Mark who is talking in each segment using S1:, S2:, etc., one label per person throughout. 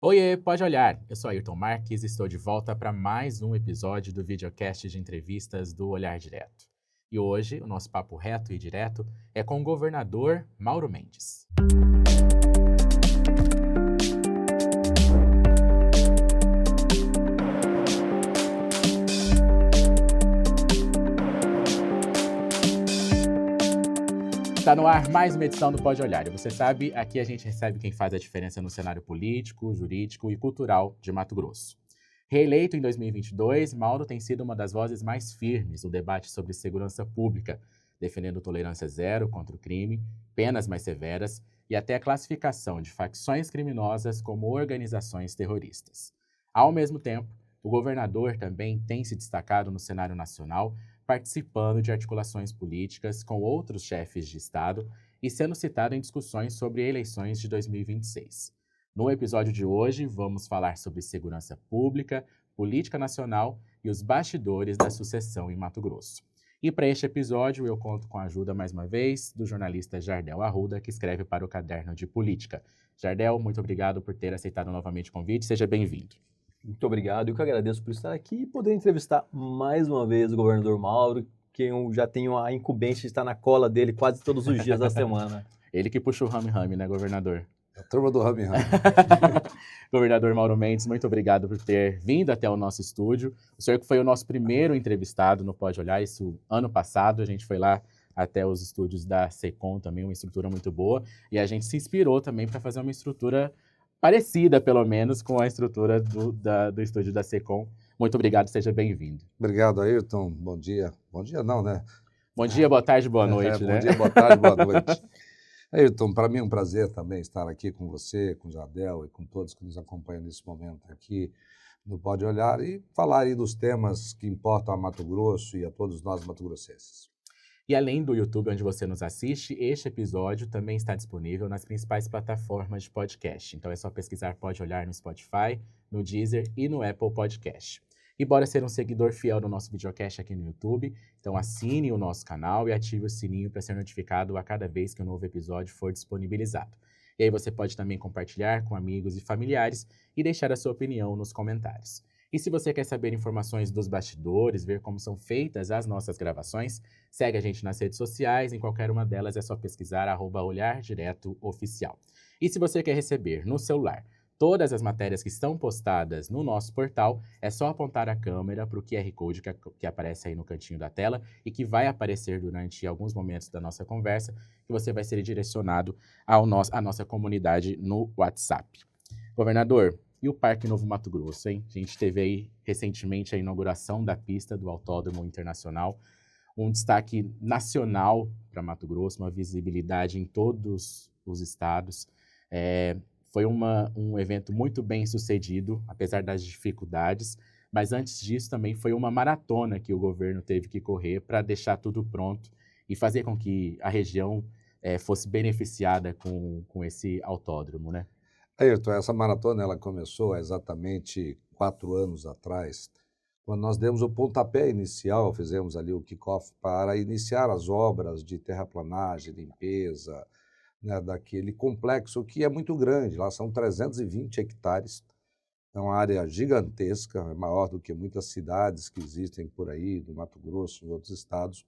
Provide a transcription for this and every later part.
S1: Oiê, pode olhar. Eu sou Ayrton Marques e estou de volta para mais um episódio do videocast de entrevistas do Olhar Direto. E hoje o nosso papo reto e direto é com o governador Mauro Mendes. Está no ar mais uma edição do Pode Olhar. E você sabe, aqui a gente recebe quem faz a diferença no cenário político, jurídico e cultural de Mato Grosso. Reeleito em 2022, Mauro tem sido uma das vozes mais firmes no debate sobre segurança pública, defendendo tolerância zero contra o crime, penas mais severas e até a classificação de facções criminosas como organizações terroristas. Ao mesmo tempo, o governador também tem se destacado no cenário nacional, participando de articulações políticas com outros chefes de Estado e sendo citado em discussões sobre eleições de 2026. No episódio de hoje, vamos falar sobre segurança pública, política nacional e os bastidores da sucessão em Mato Grosso. E para este episódio, eu conto com a ajuda, mais uma vez, do jornalista Jardel Arruda, que escreve para o Caderno de Política. Jardel, muito obrigado por ter aceitado novamente o convite. Seja bem-vindo.
S2: Muito obrigado, eu que agradeço por estar aqui e poder entrevistar mais uma vez o governador Mauro, que eu já tenho a incumbência de estar na cola dele quase todos os dias da semana.
S1: Ele que puxa o rame-rame, né, governador?
S3: A turma do Rami Rami.
S1: Governador Mauro Mendes, muito obrigado por ter vindo até o nosso estúdio. O senhor que foi o nosso primeiro entrevistado no Pode Olhar, isso ano passado, a gente foi lá até os estúdios da SECOM também, uma estrutura muito boa, e a gente se inspirou também para fazer uma estrutura parecida, pelo menos, com a estrutura do estúdio da SECOM. Muito obrigado, seja bem-vindo.
S3: Obrigado, Ayrton. Bom dia. Bom dia não, né?
S1: Bom dia, boa tarde, boa noite, né?
S3: Bom dia, boa tarde, boa noite. Ayrton, para mim é um prazer também estar aqui com você, com o Jardel e com todos que nos acompanham nesse momento aqui no Pode Olhar e falar aí dos temas que importam a Mato Grosso e a todos nós mato-grossenses.
S1: E além do YouTube, onde você nos assiste, este episódio também está disponível nas principais plataformas de podcast. Então é só pesquisar Pode Olhar no Spotify, no Deezer e no Apple Podcast. E bora ser um seguidor fiel do nosso videocast aqui no YouTube, então assine o nosso canal e ative o sininho para ser notificado a cada vez que um novo episódio for disponibilizado. E aí você pode também compartilhar com amigos e familiares e deixar a sua opinião nos comentários. E se você quer saber informações dos bastidores, ver como são feitas as nossas gravações, segue a gente nas redes sociais, em qualquer uma delas é só pesquisar @olhardiretoOficial. E se você quer receber no celular todas as matérias que estão postadas no nosso portal, é só apontar a câmera para o QR Code que aparece aí no cantinho da tela e que vai aparecer durante alguns momentos da nossa conversa, que você vai ser direcionado à nossa comunidade no WhatsApp. Governador, e o Parque Novo Mato Grosso, hein? A gente teve aí recentemente a inauguração da pista do Autódromo Internacional, um destaque nacional para Mato Grosso, uma visibilidade em todos os estados. Foi um evento muito bem sucedido, apesar das dificuldades, mas antes disso também foi uma maratona que o governo teve que correr para deixar tudo pronto e fazer com que a região fosse beneficiada com esse autódromo, né?
S3: Ayrton, essa maratona ela começou há exatamente 4 anos atrás, quando nós demos o pontapé inicial, fizemos ali o kick-off para iniciar as obras de terraplanagem, limpeza, né, daquele complexo que é muito grande, lá são 320 hectares, é uma área gigantesca, é maior do que muitas cidades que existem por aí, no Mato Grosso, em outros estados.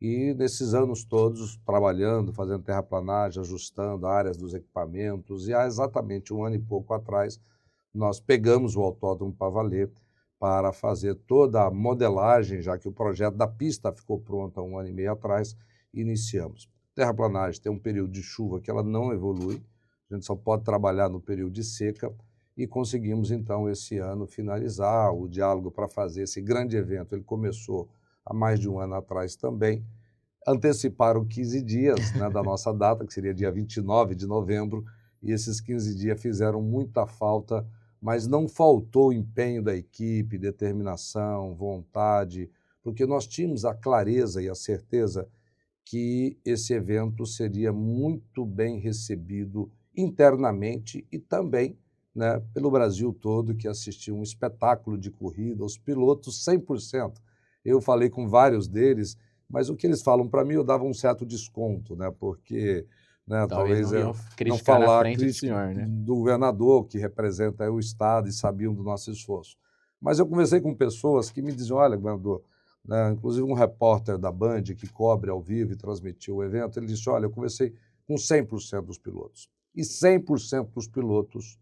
S3: E nesses anos todos, trabalhando, fazendo terraplanagem, ajustando áreas dos equipamentos, e há exatamente 1 ano e pouco atrás, nós pegamos o autódromo para valer, para fazer toda a modelagem, já que o projeto da pista ficou pronto há 1 ano e meio atrás, iniciamos. Terraplanagem tem um período de chuva que ela não evolui, a gente só pode trabalhar no período de seca, e conseguimos então esse ano finalizar o diálogo para fazer esse grande evento. Ele começou há mais de 1 ano atrás também, anteciparam 15 dias, né, da nossa data, que seria dia 29 de novembro, e esses 15 dias fizeram muita falta, mas não faltou empenho da equipe, determinação, vontade, porque nós tínhamos a clareza e a certeza que esse evento seria muito bem recebido internamente e também, né, pelo Brasil todo, que assistiu um espetáculo de corrida, os pilotos 100%. Eu falei com vários deles, mas o que eles falam para mim eu dava um certo desconto, né? Porque né?
S1: Talvez não iam
S3: não
S1: criticar na
S3: falar
S1: frente do
S3: crítica
S1: senhor, né?
S3: do governador, que representa o Estado e sabiam do nosso esforço. Mas eu conversei com pessoas que me diziam, olha, governador, né, inclusive um repórter da Band que cobre ao vivo e transmitiu o evento, ele disse, olha, eu conversei com 100% dos pilotos. E 100% dos pilotos,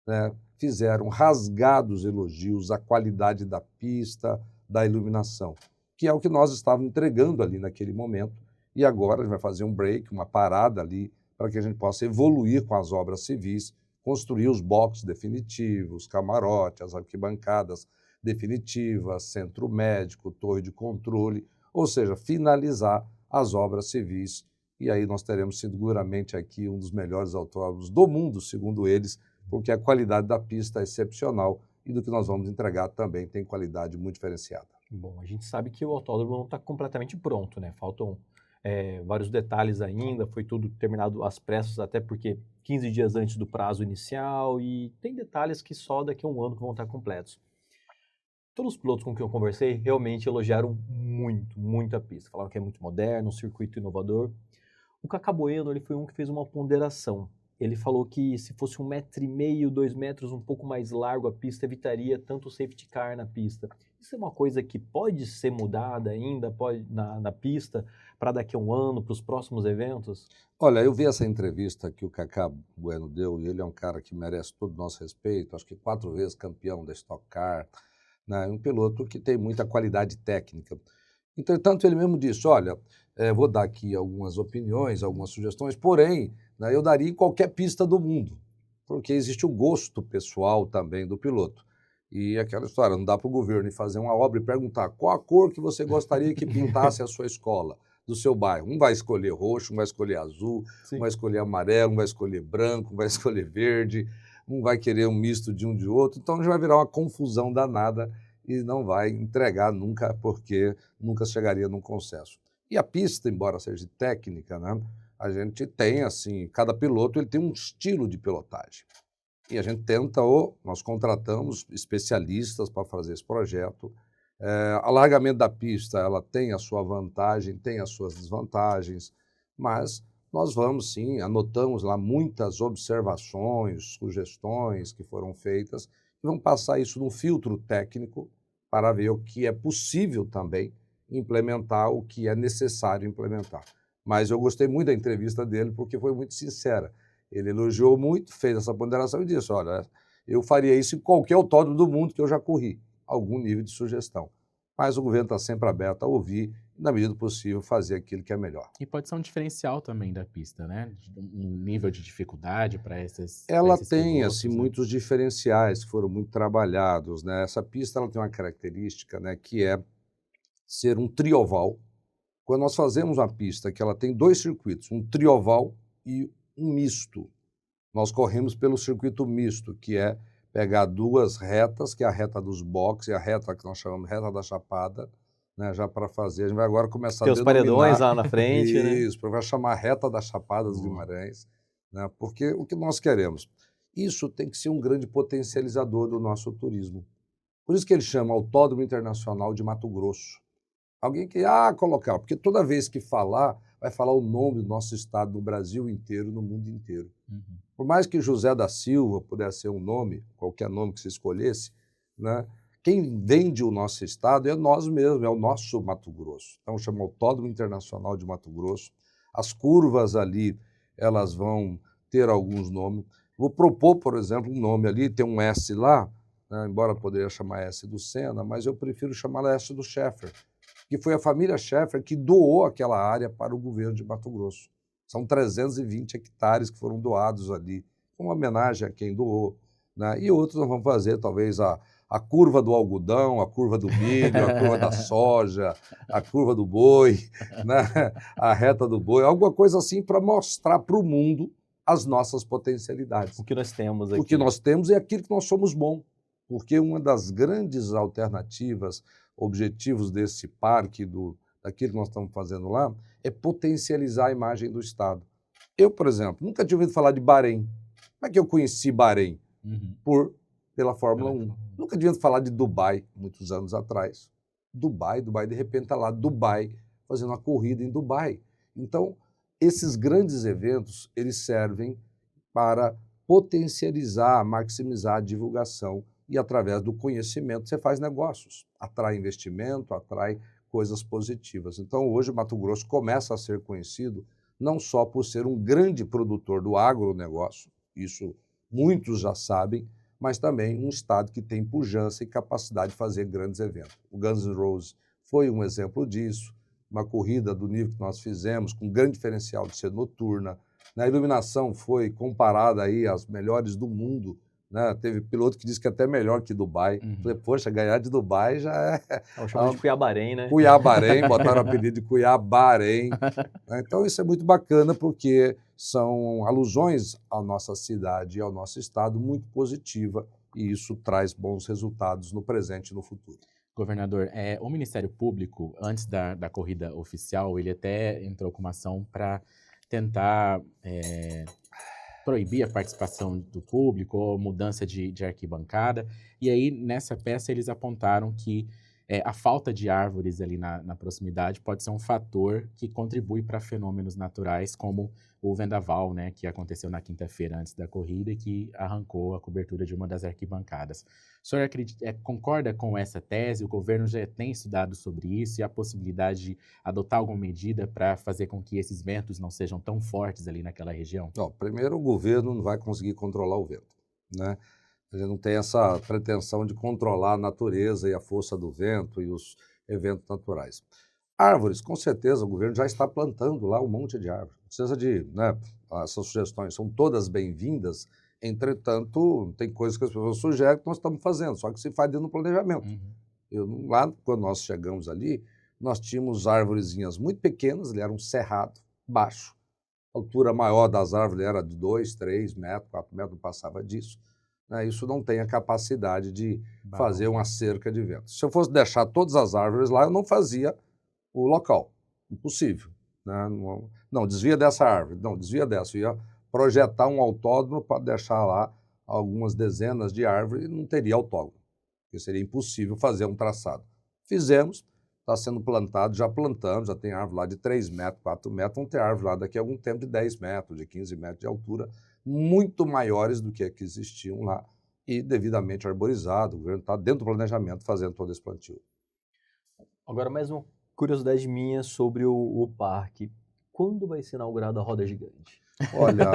S3: né, fizeram rasgados elogios à qualidade da pista, da iluminação, que é o que nós estávamos entregando ali naquele momento. E agora a gente vai fazer um break, uma parada ali, para que a gente possa evoluir com as obras civis, construir os boxes definitivos, camarote, as arquibancadas definitivas, centro médico, torre de controle, ou seja, finalizar as obras civis. E aí nós teremos seguramente aqui um dos melhores autódromos do mundo, segundo eles, porque a qualidade da pista é excepcional e do que nós vamos entregar também tem qualidade muito diferenciada.
S2: Bom, a gente sabe que o autódromo não está completamente pronto, né? Faltam vários detalhes ainda, foi tudo terminado às pressas, até porque 15 dias antes do prazo inicial, e tem detalhes que só daqui a um ano que vão estar completos. Todos os pilotos com quem eu conversei realmente elogiaram muito a pista. Falaram que é muito moderno, um circuito inovador. O Cacá Bueno, ele foi um que fez uma ponderação. Ele falou que se fosse 1,5 m, 2 metros, um pouco mais largo a pista, evitaria tanto o safety car na pista. Isso é uma coisa que pode ser mudada ainda na pista para daqui a um ano, para os próximos eventos?
S3: Olha, eu vi essa entrevista que o Cacá Bueno deu, e ele é um cara que merece todo o nosso respeito, acho que 4 vezes campeão da Stock Car, né? Um piloto que tem muita qualidade técnica. Entretanto, ele mesmo disse, olha, vou dar aqui algumas opiniões, algumas sugestões, porém, né, eu daria em qualquer pista do mundo, porque existe o gosto pessoal também do piloto. E aquela história, não dá para o governo ir fazer uma obra e perguntar qual a cor que você gostaria que pintasse a sua escola, do seu bairro. Um vai escolher roxo, um vai escolher azul,
S2: Sim.
S3: um vai escolher amarelo, um vai escolher branco, um vai escolher verde, um vai querer um misto de um de outro. Então já vai virar uma confusão danada e não vai entregar nunca, porque nunca chegaria num consenso. E a pista, embora seja técnica, né, a gente tem, assim, cada piloto ele tem um estilo de pilotagem. E a gente tenta, nós contratamos especialistas para fazer esse projeto. Alargamento da pista, ela tem a sua vantagem, tem as suas desvantagens, mas nós vamos sim, anotamos lá muitas observações, sugestões que foram feitas, e vamos passar isso num filtro técnico para ver o que é possível também implementar, o que é necessário implementar. Mas eu gostei muito da entrevista dele porque foi muito sincera. Ele elogiou muito, fez essa ponderação e disse, olha, eu faria isso em qualquer autódromo do mundo que eu já corri, algum nível de sugestão. Mas o governo está sempre aberto a ouvir e, na medida do possível, fazer aquilo que é melhor.
S1: E pode ser um diferencial também da pista, né? Um nível de dificuldade para esses
S3: Ela
S1: esses
S3: tem,
S1: pilotos,
S3: assim,
S1: né?
S3: muitos diferenciais que foram muito trabalhados, né? Essa pista ela tem uma característica, né, que é ser um trioval. Quando nós fazemos uma pista que ela tem 2 circuitos, um trioval e um misto, nós corremos pelo circuito misto, que é pegar 2 retas, que é a reta dos boxes e a reta que nós chamamos de reta da Chapada, né, já para fazer. A gente vai agora começar
S2: Tem
S3: a
S2: os
S3: denominar...
S2: paredões lá na frente, né?
S3: Isso, vai chamar reta da Chapada dos Guimarães, né, porque o que nós queremos? Isso tem que ser um grande potencializador do nosso turismo. Por isso que ele chama Autódromo Internacional de Mato Grosso. Alguém que, colocar, porque toda vez que falar, vai falar o nome do nosso estado no Brasil inteiro, no mundo inteiro. Por mais que José da Silva pudesse ser um nome, qualquer nome que você escolhesse, né, quem vende o nosso estado é nós mesmos, é o nosso Mato Grosso. Então chama Autódromo Internacional de Mato Grosso. As curvas ali, elas vão ter alguns nomes. Vou propor, por exemplo, um nome ali, tem um S lá, né, embora poderia chamar S do Senna, mas eu prefiro chamar S do Schaeffer, que foi a família Schaeffer que doou aquela área para o governo de Mato Grosso. São 320 hectares que foram doados ali, uma homenagem a quem doou, né? E outros nós vamos fazer, talvez, a curva do algodão, a curva do milho, a curva da soja, a curva do boi, né? A reta do boi, alguma coisa assim para mostrar para o mundo as nossas potencialidades.
S2: O que nós temos aqui.
S3: O que nós temos é aquilo que nós somos bons, porque uma das grandes alternativas, objetivos desse parque, daquilo que nós estamos fazendo lá, é potencializar a imagem do Estado. Eu, por exemplo, nunca tinha ouvido falar de Bahrein. Como é que eu conheci Bahrein? Pela Fórmula 1. Nunca tinha ouvido falar de Dubai, muitos anos atrás. Dubai, de repente está lá, Dubai, fazendo uma corrida em Dubai. Então, esses grandes eventos, eles servem para potencializar, maximizar a divulgação e através do conhecimento você faz negócios, atrai investimento, atrai coisas positivas. Então hoje o Mato Grosso começa a ser conhecido não só por ser um grande produtor do agronegócio, isso muitos já sabem, mas também um estado que tem pujança e capacidade de fazer grandes eventos. O Guns N' Roses foi um exemplo disso, uma corrida do nível que nós fizemos, com grande diferencial de ser noturna. A iluminação foi comparada aí às melhores do mundo, né? Teve piloto que disse que até melhor que Dubai. Falei, poxa, ganhar de Dubai já é...
S2: Vamos chamar de Cuiabarém, né?
S3: Cuiabarém, botaram o apelido de Cuiabarém. Então isso é muito bacana porque são alusões à nossa cidade e ao nosso estado muito positiva e isso traz bons resultados no presente e no futuro.
S1: Governador, o Ministério Público, antes da corrida oficial, ele até entrou com uma ação para tentar proibir a participação do público ou mudança de arquibancada. E aí, nessa peça, eles apontaram que a falta de árvores ali na proximidade pode ser um fator que contribui para fenômenos naturais como o vendaval, né, que aconteceu na quinta-feira antes da corrida e que arrancou a cobertura de uma das arquibancadas. O senhor concorda com essa tese? O governo já tem estudado sobre isso e a possibilidade de adotar alguma medida para fazer com que esses ventos não sejam tão fortes ali naquela região?
S3: Não, primeiro, o governo não vai conseguir controlar o vento, né? A gente não tem essa pretensão de controlar a natureza e a força do vento e os eventos naturais. Árvores, com certeza, o governo já está plantando lá um monte de árvores. Não precisa de, né, essas sugestões são todas bem-vindas, entretanto, tem coisas que as pessoas sugerem que nós estamos fazendo, só que se faz dentro do planejamento. Lá, quando nós chegamos ali, nós tínhamos árvorezinhas muito pequenas, ele era um cerrado baixo. A altura maior das árvores era de 2, 3 metros, 4 metros, não passava disso. Isso não tem a capacidade de fazer uma cerca de vento. Se eu fosse deixar todas as árvores lá, eu não fazia o local. Impossível. Né? Não, desvia dessa árvore, não, desvia dessa. Eu ia projetar um autódromo para deixar lá algumas dezenas de árvores e não teria autódromo, porque seria impossível fazer um traçado. Fizemos, está sendo plantado, já plantamos, já tem árvore lá de 3 metros, 4 metros, vão ter árvore lá daqui a algum tempo de 10 metros, de 15 metros de altura, muito maiores do que existiam lá e devidamente arborizado. O governo está dentro do planejamento fazendo todo esse plantio.
S2: Agora, mais uma curiosidade minha sobre o parque. Quando vai ser inaugurada a roda gigante?
S3: Olha,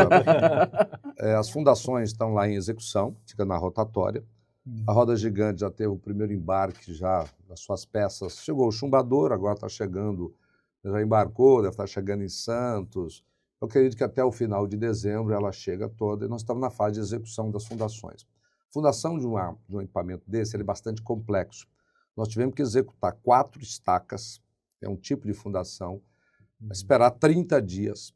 S3: as fundações estão lá em execução, fica na rotatória. A roda gigante já teve o primeiro embarque já das suas peças. Chegou o chumbador, agora está chegando, já embarcou, deve estar chegando em Santos. Eu acredito que até o final de dezembro ela chega toda e nós estamos na fase de execução das fundações. A fundação de um equipamento desse é bastante complexo. Nós tivemos que executar 4 estacas, é um tipo de fundação, esperar 30 dias,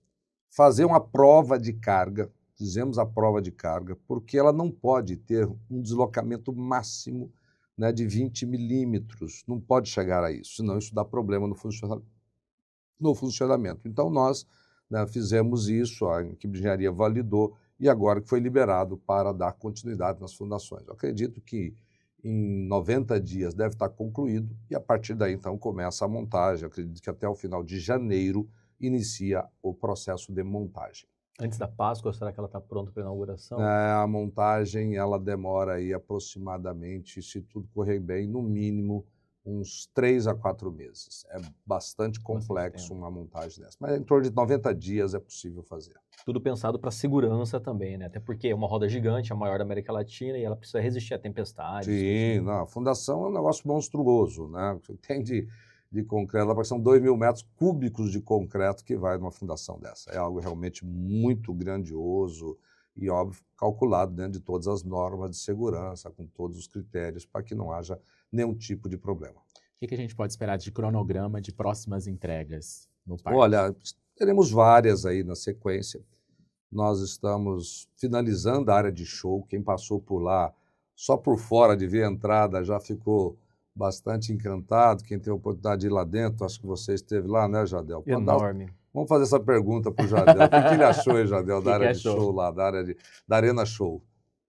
S3: fazer uma prova de carga, fizemos a prova de carga, porque ela não pode ter um deslocamento máximo, né, de 20 milímetros, não pode chegar a isso, senão isso dá problema no funcionamento. Então nós, né, fizemos isso, a equipe de engenharia validou e agora que foi liberado para dar continuidade nas fundações. Eu acredito que em 90 dias deve estar concluído e a partir daí então começa a montagem. Eu acredito que até o final de janeiro inicia o processo de montagem.
S2: Antes da Páscoa, será que ela está pronta para a inauguração?
S3: A montagem ela demora aí aproximadamente, se tudo correr bem, no mínimo uns 3 a 4 meses. É bastante complexo uma montagem dessa, mas em torno de 90 dias é possível fazer.
S2: Tudo pensado para segurança também, né? Até porque é uma roda gigante, a maior da América Latina, e ela precisa resistir a tempestades.
S3: Sim, não, a fundação é um negócio monstruoso, né? Tem de concreto, lá são 2.000 metros cúbicos de concreto que vai numa fundação dessa. É algo realmente muito grandioso e, óbvio, calculado dentro de todas as normas de segurança, com todos os critérios, para que não haja nenhum tipo de problema.
S1: O que a gente pode esperar de cronograma de próximas entregas no parque?
S3: Olha, teremos várias aí na sequência. Nós estamos finalizando a área de show. Quem passou por lá, só por fora de ver a entrada, já ficou bastante encantado. Quem teve a oportunidade de ir lá dentro, acho que você esteve lá, né, Jadel?
S2: Enorme.
S3: Vamos fazer essa pergunta para o Jadel. O que ele achou, Jadel, da área de show lá, da Arena Show?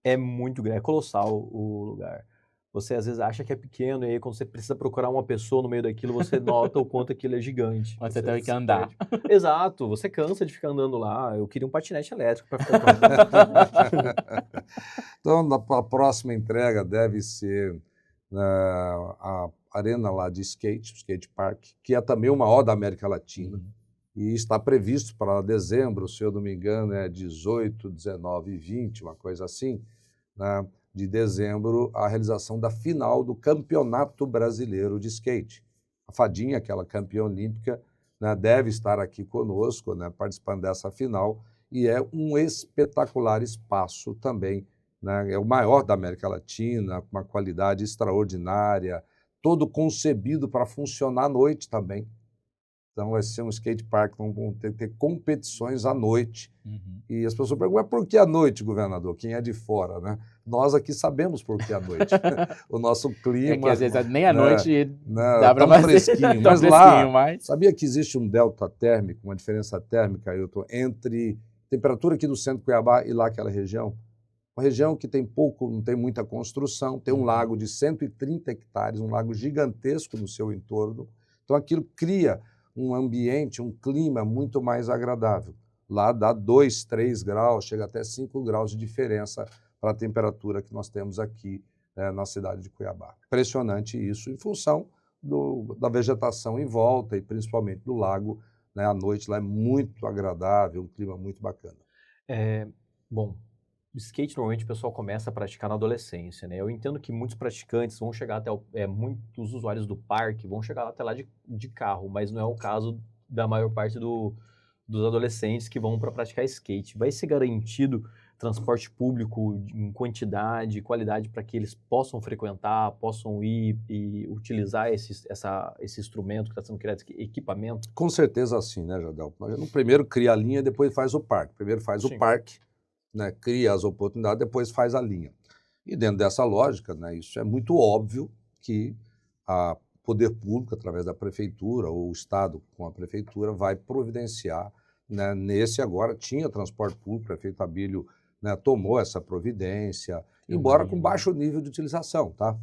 S2: É muito grande, é colossal o lugar. você às vezes acha que é pequeno, e aí quando você precisa procurar uma pessoa no meio daquilo, você nota o quanto aquilo é gigante.
S1: Mas você tem que andar.
S2: Exato, você cansa de ficar andando lá. Eu queria um patinete elétrico para ficar correndo.
S3: Então, a próxima entrega deve ser a arena lá de skate, o skate park, que é também o maior da América Latina. E está previsto para dezembro, se eu não me engano, é 18, 19 e 20, uma coisa assim, né, de dezembro, a realização da final do Campeonato Brasileiro de Skate. A Fadinha, aquela campeã olímpica, né, deve estar aqui conosco, né, participando dessa final, e é um espetacular espaço também, né, é o maior da América Latina, com uma qualidade extraordinária, todo concebido para funcionar à noite também. Então, vai ser um skate park, vão ter competições à noite. E as pessoas perguntam, mas por que à noite, governador? Quem é de fora, né? Nós aqui sabemos por que à noite. O nosso clima...
S1: É que às vezes nem à noite
S3: dá para mais fresquinho. Mas lá, sabia que existe um delta térmico, uma diferença térmica, Ailton, entre a temperatura aqui do centro de Cuiabá e lá aquela região? Uma região que tem pouco, não tem muita construção, tem um lago de 130 hectares, um lago gigantesco no seu entorno. Então, aquilo cria um ambiente, um clima muito mais agradável. Lá dá 2, 3 graus, chega até 5 graus de diferença para a temperatura que nós temos aqui na cidade de Cuiabá. Impressionante isso, em função da vegetação em volta e principalmente do lago, né? À noite lá é muito agradável, um clima muito bacana.
S2: Bom, skate normalmente o pessoal começa a praticar na adolescência, né? Eu entendo que muitos praticantes vão chegar até muitos usuários do parque vão chegar até lá de carro, mas não é o caso da maior parte dos adolescentes que vão para praticar skate. Vai ser garantido transporte público em quantidade, qualidade para que eles possam frequentar, possam ir e utilizar esse instrumento que está sendo criado, esse equipamento?
S3: Com certeza sim, né, Jadel? Nós primeiro cria a linha, depois faz o parque. Primeiro faz o parque, né, cria as oportunidades, depois faz a linha. E dentro dessa lógica, né, isso é muito óbvio que o poder público, através da prefeitura, ou o Estado com a prefeitura, vai providenciar, né, nesse agora tinha transporte público, o prefeito Abílio, né, tomou essa providência, embora com baixo nível de utilização, tá?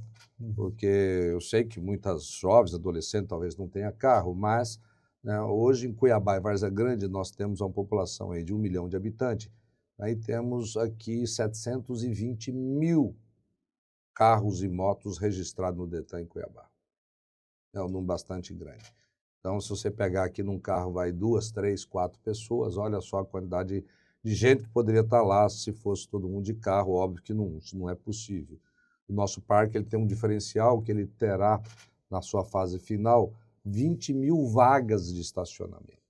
S3: Porque eu sei que muitas jovens, adolescentes, talvez não tenham carro, mas né, hoje em Cuiabá e Várzea Grande nós temos uma população aí de 1 milhão de habitantes. Aí temos aqui 720 mil carros e motos registrados no Detran em Cuiabá. É um número bastante grande. Então, se você pegar aqui num carro, vai 2, 3, 4 pessoas, olha só a quantidade de gente que poderia estar lá se fosse todo mundo de carro, óbvio que não, isso não é possível. O nosso parque ele tem um diferencial que ele terá, na sua fase final, 20 mil vagas de estacionamento.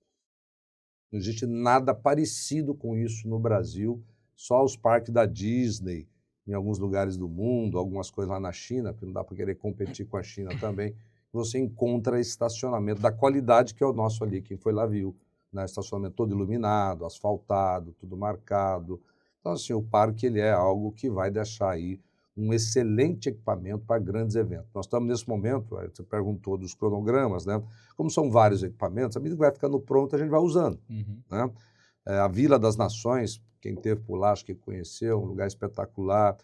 S3: Não existe nada parecido com isso no Brasil, só os parques da Disney, em alguns lugares do mundo, algumas coisas lá na China, porque não dá para querer competir com a China também, você encontra estacionamento da qualidade que é o nosso ali, quem foi lá viu, né? Estacionamento todo iluminado, asfaltado, tudo marcado. Então, assim, o parque ele é algo que vai deixar aí um excelente equipamento para grandes eventos. Nós estamos nesse momento, você perguntou dos cronogramas, né? Como são vários equipamentos, à medida que vai ficando pronto, a gente vai usando. Né? A Vila das Nações, quem esteve por lá, acho que conheceu, um lugar espetacular.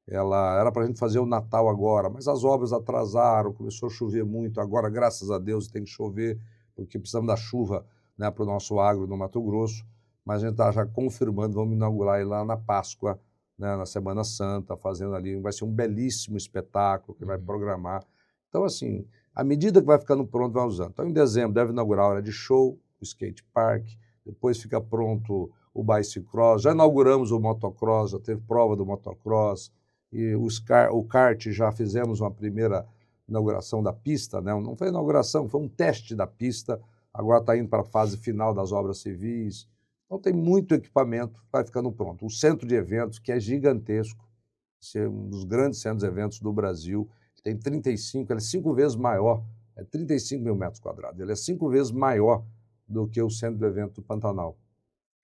S3: Ela era para a gente fazer o Natal agora, mas as obras atrasaram, começou a chover muito. Agora, graças a Deus, tem que chover, porque precisamos da chuva, né, para o nosso agro no Mato Grosso. Mas a gente está já confirmando, vamos inaugurar ele lá na Páscoa, né, na Semana Santa, fazendo ali, vai ser um belíssimo espetáculo que vai programar. Então, assim, à medida que vai ficando pronto, vai usando. Então, em dezembro, deve inaugurar a hora de show, o skate park, depois fica pronto o bicycross, já inauguramos o motocross, já teve prova do motocross, e o kart, já fizemos uma primeira inauguração da pista, né? Não foi inauguração, foi um teste da pista, agora está indo para a fase final das obras civis. Então tem muito equipamento, vai ficando pronto. O centro de eventos, que é gigantesco, é um dos grandes centros de eventos do Brasil, tem 35, ele é 5 vezes maior, é 35 mil metros quadrados, ele é 5 vezes maior do que o centro de eventos do Pantanal.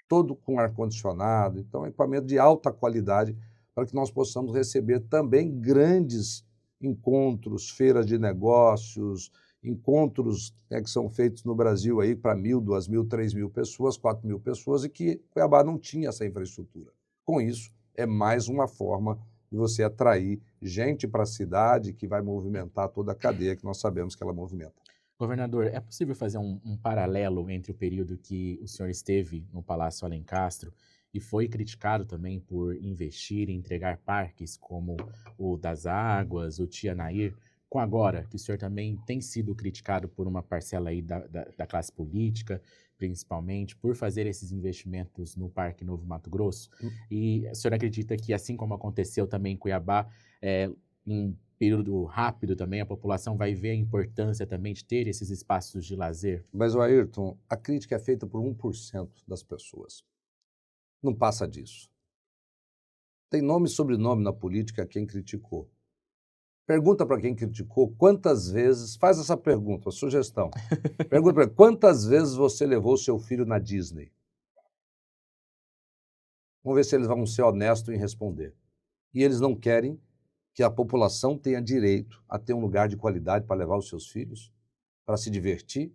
S3: Todo com ar-condicionado, então é equipamento de alta qualidade para que nós possamos receber também grandes encontros, feiras de negócios, encontros, né, que são feitos no Brasil aí para 1.000, 2.000, 3.000 pessoas, 4.000 pessoas, e que Cuiabá não tinha essa infraestrutura. Com isso, é mais uma forma de você atrair gente para a cidade que vai movimentar toda a cadeia que nós sabemos que ela movimenta.
S1: Governador, é possível fazer um paralelo entre o período que o senhor esteve no Palácio Alencastro e foi criticado também por investir e entregar parques como o das Águas, o Tia Nair, com agora, que o senhor também tem sido criticado por uma parcela aí da classe política, principalmente, por fazer esses investimentos no Parque Novo Mato Grosso? E o senhor acredita que, assim como aconteceu também em Cuiabá, em período rápido também, a população vai ver a importância também de ter esses espaços de lazer?
S3: Mas, Ayrton, a crítica é feita por 1% das pessoas. Não passa disso. Tem nome e sobrenome na política quem criticou. Pergunta para quem criticou quantas vezes, faz essa pergunta, a sugestão. Pergunta para ele, quantas vezes você levou seu filho na Disney? Vamos ver se eles vão ser honestos em responder. E eles não querem que a população tenha direito a ter um lugar de qualidade para levar os seus filhos, para se divertir.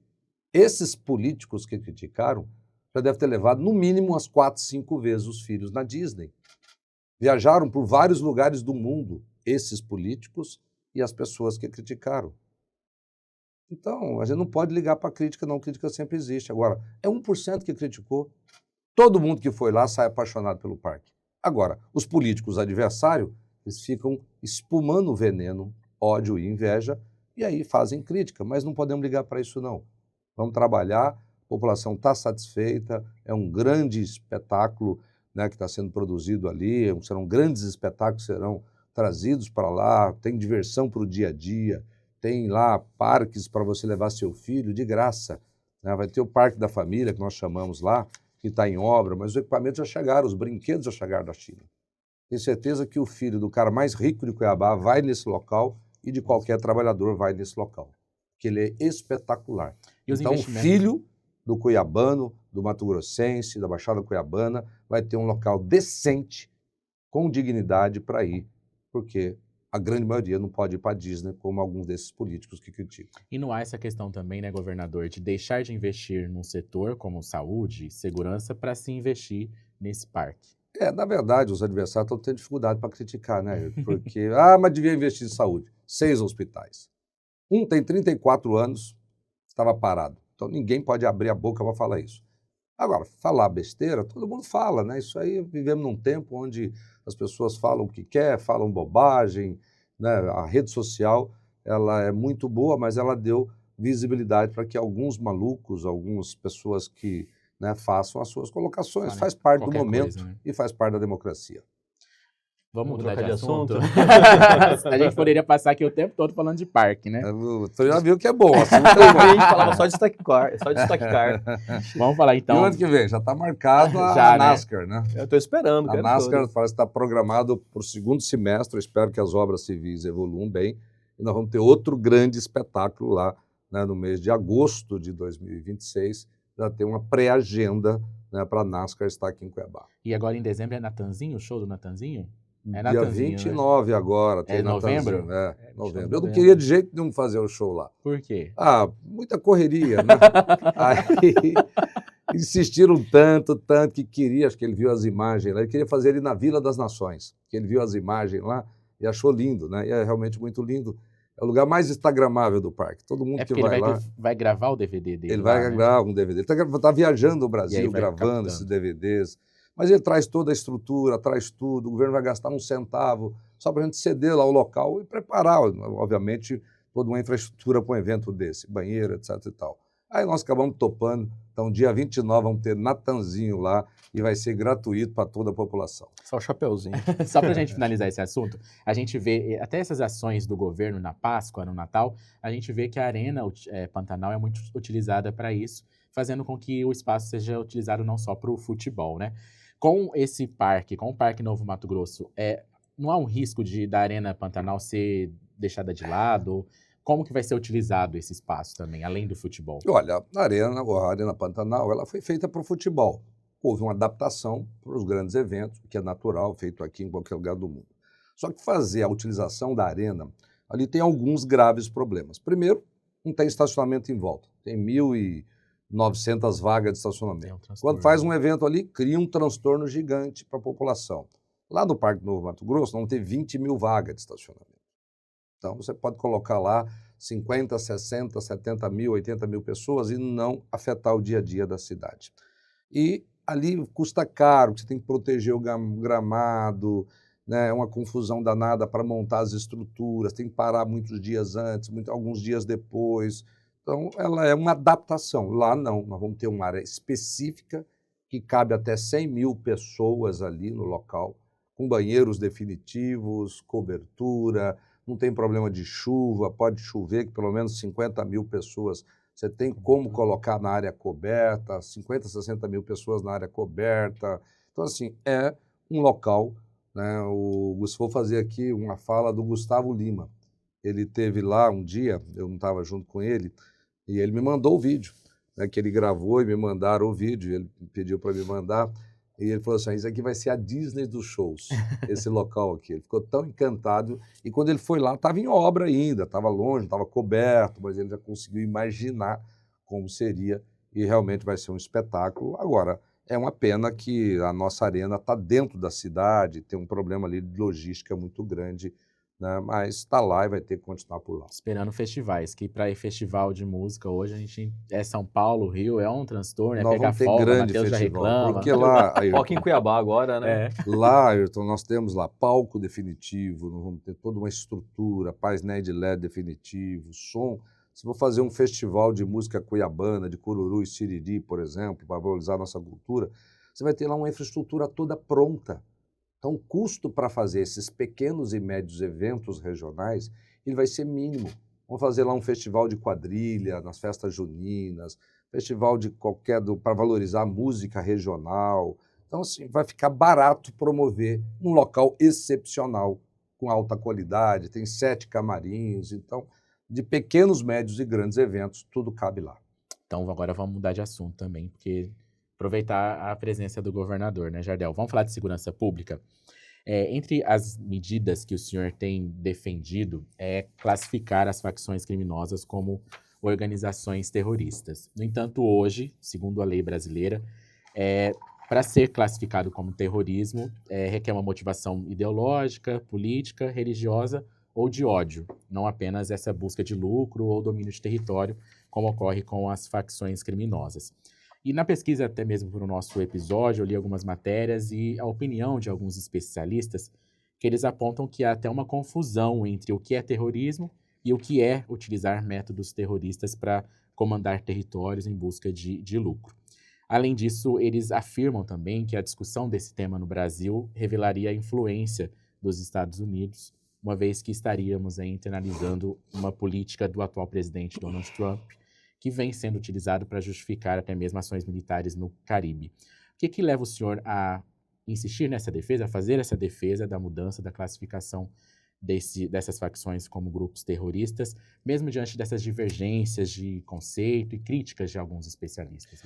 S3: Esses políticos que criticaram já devem ter levado no mínimo umas 4, 5 vezes os filhos na Disney. Viajaram por vários lugares do mundo, esses políticos e as pessoas que criticaram. Então, a gente não pode ligar para a crítica, não. A crítica sempre existe. Agora, é 1% que criticou. Todo mundo que foi lá sai apaixonado pelo parque. Agora, os políticos adversários, eles ficam espumando veneno, ódio e inveja, e aí fazem crítica, mas não podemos ligar para isso, não. Vamos trabalhar, a população está satisfeita, é um grande espetáculo, né, que está sendo produzido ali, serão grandes espetáculos que serão trazidos para lá, tem diversão para o dia a dia, tem lá parques para você levar seu filho de graça, né? Vai ter o Parque da Família, que nós chamamos lá, que está em obra, mas os equipamentos já chegaram, os brinquedos já chegaram da China. Tenho certeza que o filho do cara mais rico de Cuiabá vai nesse local e de qualquer trabalhador vai nesse local, porque ele é espetacular. Então, o filho do cuiabano, do mato-grossense, da Baixada Cuiabana, vai ter um local decente, com dignidade para ir, porque a grande maioria não pode ir para a Disney, como alguns desses políticos que criticam.
S1: E não há essa questão também, né, governador, de deixar de investir num setor como saúde e segurança para se investir nesse parque?
S3: Na verdade, os adversários estão tendo dificuldade para criticar, né? Porque, mas devia investir em saúde. 6 hospitais. Um tem 34 anos, estava parado. Então, ninguém pode abrir a boca para falar isso. Agora, falar besteira, todo mundo fala, né? Isso aí, vivemos num tempo onde as pessoas falam o que quer, falam bobagem, né? A rede social, ela é muito boa, mas ela deu visibilidade para que alguns malucos, algumas pessoas que, né, façam as suas colocações. Faz parte do momento, né? E faz parte da democracia.
S1: Vamos mudar de assunto? A gente poderia passar aqui o tempo todo falando de parque, né?
S3: Você já viu que é bom.
S2: A gente falava só de Stock Car.
S1: Vamos falar então.
S3: E o ano que vem? Já está marcado a NASCAR, né?
S2: Eu estou esperando.
S3: A NASCAR parece estar programado para o segundo semestre. Eu espero que as obras civis evoluam bem. E nós vamos ter outro grande espetáculo lá, né, no mês de agosto de 2026. Já tem uma pré-agenda, né, para a NASCAR estar aqui em Cuiabá.
S1: E agora em dezembro é Natanzinho, o show do Natanzinho?
S3: É dia 29, né? Agora. Tem
S1: novembro?
S3: Novembro. Eu não queria de jeito nenhum fazer o show lá.
S1: Por quê?
S3: Muita correria, né? Aí insistiram tanto que queria, acho que ele viu as imagens lá, ele queria fazer ele na Vila das Nações, que ele viu as imagens lá e achou lindo, né? E é realmente muito lindo. É o lugar mais instagramável do parque. Todo mundo que vai lá...
S1: vai gravar o DVD dele.
S3: Ele vai gravar um DVD. Ele está viajando o Brasil, gravando esses DVDs. Mas ele traz toda a estrutura, traz tudo, o governo vai gastar um centavo só para a gente ceder lá o local e preparar, obviamente, toda uma infraestrutura para um evento desse, banheiro, etc. e tal. Aí nós acabamos topando, então dia 29 vamos ter Natanzinho lá e vai ser gratuito para toda a população.
S2: Só o chapeuzinho.
S1: Só para a gente finalizar esse assunto, a gente vê, até essas ações do governo na Páscoa, no Natal, a gente vê que a Arena Pantanal é muito utilizada para isso, fazendo com que o espaço seja utilizado não só para o futebol, né? Com esse parque, com o Parque Novo Mato Grosso, não há um risco da Arena Pantanal ser deixada de lado? Como que vai ser utilizado esse espaço também, além do futebol?
S3: Olha, a Arena Pantanal, ela foi feita para o futebol. Houve uma adaptação para os grandes eventos, que é natural, feito aqui em qualquer lugar do mundo. Só que fazer a utilização da arena, ali tem alguns graves problemas. Primeiro, não tem estacionamento em volta. Tem 1.900 vagas de estacionamento. Quando faz um evento ali, cria um transtorno gigante para a população. Lá no Parque Novo Mato Grosso, vão ter 20 mil vagas de estacionamento. Então, você pode colocar lá 50, 60, 70 mil, 80 mil pessoas e não afetar o dia a dia da cidade. E ali custa caro, você tem que proteger o gramado, né? É uma confusão danada para montar as estruturas, tem que parar muitos dias antes, alguns dias depois. Então, ela é uma adaptação. Lá não, nós vamos ter uma área específica que cabe até 100 mil pessoas ali no local, com banheiros definitivos, cobertura, não tem problema de chuva, pode chover, que pelo menos 50 mil pessoas você tem como colocar na área coberta, 50, 60 mil pessoas na área coberta. Então, assim, é um local, né? Se for fazer aqui uma fala do Gustavo Lima, ele teve lá um dia, eu não estava junto com ele, e ele me mandou o vídeo, né, que ele gravou e me mandaram o vídeo, ele pediu para me mandar, e ele falou assim, isso aqui vai ser a Disney dos shows, esse local aqui. Ele ficou tão encantado, e quando ele foi lá, estava em obra ainda, estava longe, estava coberto, mas ele já conseguiu imaginar como seria, e realmente vai ser um espetáculo. Agora, é uma pena que a nossa arena está dentro da cidade, tem um problema ali de logística muito grande, né, mas está lá e vai ter que continuar por lá.
S1: Esperando festivais, que para ir festival de música hoje, a gente é São Paulo, Rio, é um transtorno,
S3: Nós
S1: pegar
S3: vamos ter
S1: folga,
S3: grande
S1: Matheus já
S3: festival,
S1: reclama.
S3: porque lá,
S2: Foca em Cuiabá agora, né?
S3: lá, Ayrton, nós temos lá palco definitivo, nós vamos ter toda uma estrutura, painéis de LED definitivo, som. Se for fazer um festival de música cuiabana, de cururu e siriri, por exemplo, para valorizar a nossa cultura, você vai ter lá uma infraestrutura toda pronta. Então, o custo para fazer esses pequenos e médios eventos regionais, ele vai ser mínimo. Vamos fazer lá um festival de quadrilha, nas festas juninas, festival de para valorizar a música regional. Então, assim, vai ficar barato promover um local excepcional, com alta qualidade, tem 7 camarins, então, de pequenos, médios e grandes eventos, tudo cabe lá.
S1: Então, agora vamos mudar de assunto também, porque aproveitar a presença do governador, né, Jardel? Vamos falar de segurança pública? Entre as medidas que o senhor tem defendido é classificar as facções criminosas como organizações terroristas. No entanto, hoje, segundo a lei brasileira, para ser classificado como terrorismo, requer uma motivação ideológica, política, religiosa ou de ódio, não apenas essa busca de lucro ou domínio de território, como ocorre com as facções criminosas. E na pesquisa, até mesmo para o nosso episódio, eu li algumas matérias e a opinião de alguns especialistas, que eles apontam que há até uma confusão entre o que é terrorismo e o que é utilizar métodos terroristas para comandar territórios em busca de lucro. Além disso, eles afirmam também que a discussão desse tema no Brasil revelaria a influência dos Estados Unidos, uma vez que estaríamos aí internalizando uma política do atual presidente Donald Trump, que vem sendo utilizado para justificar até mesmo ações militares no Caribe. O que leva o senhor a insistir nessa defesa, a fazer essa defesa da mudança da classificação dessas facções como grupos terroristas, mesmo diante dessas divergências de conceito e críticas de alguns especialistas?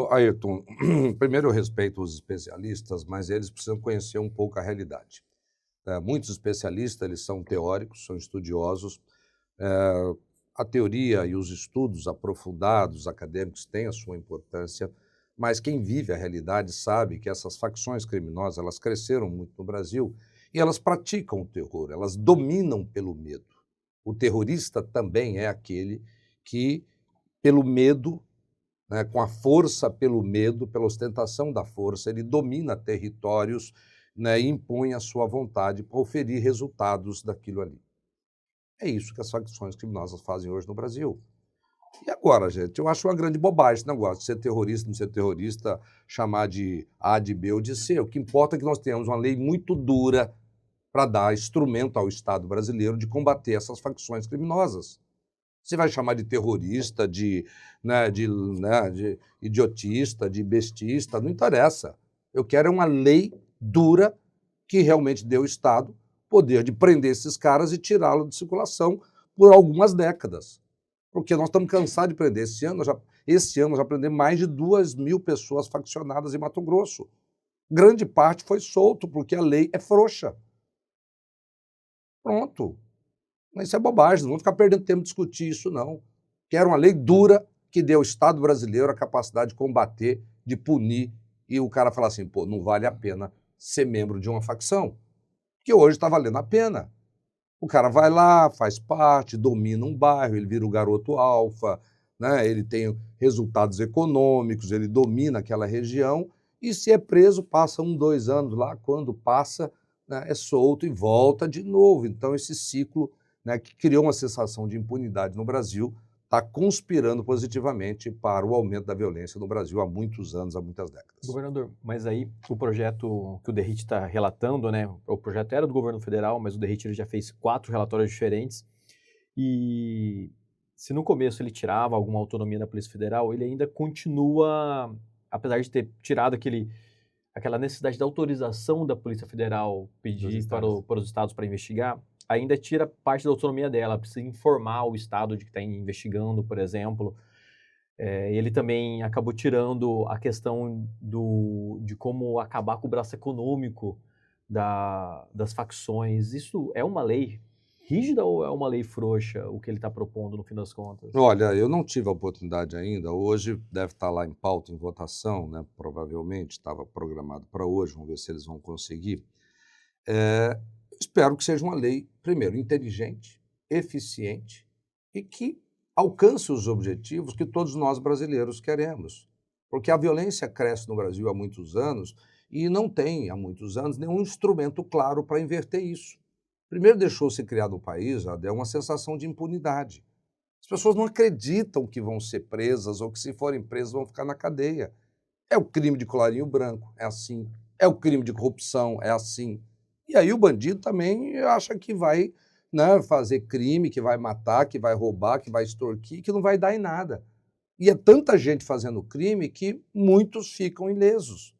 S3: Ayrton, primeiro eu respeito os especialistas, mas eles precisam conhecer um pouco a realidade. Muitos especialistas, eles são teóricos, são estudiosos. A teoria e os estudos aprofundados, acadêmicos, têm a sua importância, mas quem vive a realidade sabe que essas facções criminosas, elas cresceram muito no Brasil e elas praticam o terror, elas dominam pelo medo. O terrorista também é aquele que, pelo medo, né, com a força pelo medo, pela ostentação da força, ele domina territórios, né, e impõe a sua vontade para oferir resultados daquilo ali. É isso que as facções criminosas fazem hoje no Brasil. E agora, gente, eu acho uma grande bobagem esse negócio de ser terrorista, não ser terrorista, chamar de A, de B ou de C. O que importa é que nós tenhamos uma lei muito dura para dar instrumento ao Estado brasileiro de combater essas facções criminosas. Você vai chamar de terrorista, de idiotista, de bestista, não interessa. Eu quero uma lei dura que realmente dê ao Estado poder de prender esses caras e tirá-los de circulação por algumas décadas. Porque nós estamos cansados de prender. Esse ano já prendemos mais de 2.000 pessoas faccionadas em Mato Grosso. Grande parte foi solto, porque a lei é frouxa. Pronto. Isso é bobagem, não vamos ficar perdendo tempo de discutir isso, não. Quero uma lei dura que dê ao Estado brasileiro a capacidade de combater, de punir, e o cara falar assim, pô, não vale a pena ser membro de uma facção, que hoje está valendo a pena. O cara vai lá, faz parte, domina um bairro, ele vira o garoto alfa, né? Ele tem resultados econômicos, ele domina aquela região e se é preso, passa 1, 2 anos lá, quando passa, né, é solto e volta de novo. Então esse ciclo, né, que criou uma sensação de impunidade no Brasil está conspirando positivamente para o aumento da violência no Brasil há muitos anos, há muitas décadas.
S2: Governador, mas aí o projeto que o DERRIT está relatando, né? O projeto era do governo federal, mas o DERRIT ele já fez 4 relatórios diferentes. E se no começo ele tirava alguma autonomia da Polícia Federal, ele ainda continua, apesar de ter tirado aquela necessidade da autorização da Polícia Federal pedir para os estados para investigar, ainda tira parte da autonomia dela, precisa informar o estado de que está investigando, por exemplo. Ele também acabou tirando a questão de como acabar com o braço econômico das facções. Isso é uma lei rígida ou é uma lei frouxa, o que ele está propondo no fim das contas?
S3: Olha, eu não tive a oportunidade ainda, hoje deve estar lá em pauta, em votação, né? Provavelmente estava programado para hoje, vamos ver se eles vão conseguir. Espero que seja uma lei, primeiro, inteligente, eficiente e que alcance os objetivos que todos nós brasileiros queremos. Porque a violência cresce no Brasil há muitos anos e não tem, há muitos anos, nenhum instrumento claro para inverter isso. Primeiro deixou-se criar no país, já uma sensação de impunidade. As pessoas não acreditam que vão ser presas ou que, se forem presas, vão ficar na cadeia. É o crime de colarinho branco, é assim. É o crime de corrupção, é assim. E aí o bandido também acha que vai, né, fazer crime, que vai matar, que vai roubar, que vai extorquir, que não vai dar em nada. E é tanta gente fazendo crime que muitos ficam ilesos.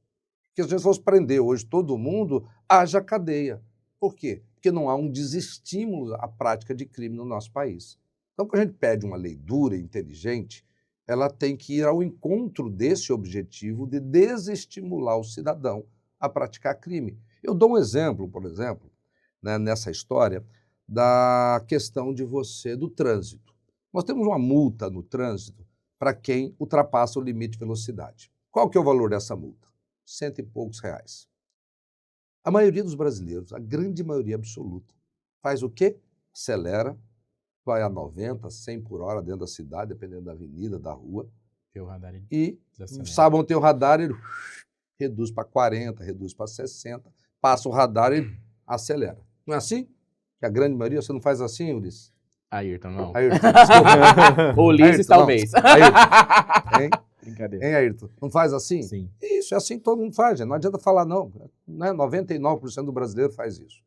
S3: Porque se a gente fosse prender hoje todo mundo, haja cadeia. Por quê? Porque não há um desestímulo à prática de crime no nosso país. Então, quando a gente pede uma lei dura e inteligente, ela tem que ir ao encontro desse objetivo de desestimular o cidadão a praticar crime. Eu dou um exemplo, por exemplo, né, nessa história, da questão do trânsito. Nós temos uma multa no trânsito para quem ultrapassa o limite de velocidade. Qual que é o valor dessa multa? R$100 e poucos. A maioria dos brasileiros, a grande maioria absoluta, faz o quê? Acelera, vai a 90, 100 por hora dentro da cidade, dependendo da avenida, da rua.
S1: Tem o radar
S3: e sabe onde tem o radar, ele reduz para 40, reduz para 60, passa o radar e acelera. Não é assim? Que a grande maioria, você não faz assim, Ulisses?
S1: Ayrton, não.
S3: Ayrton, desculpa.
S1: Ulisses, talvez.
S3: Ayrton, hein?
S1: Brincadeira.
S3: Hein, Ayrton? Não faz assim?
S1: Sim.
S3: Isso, é assim que todo mundo faz, gente. Não adianta falar não. Né? 99% do brasileiro faz isso.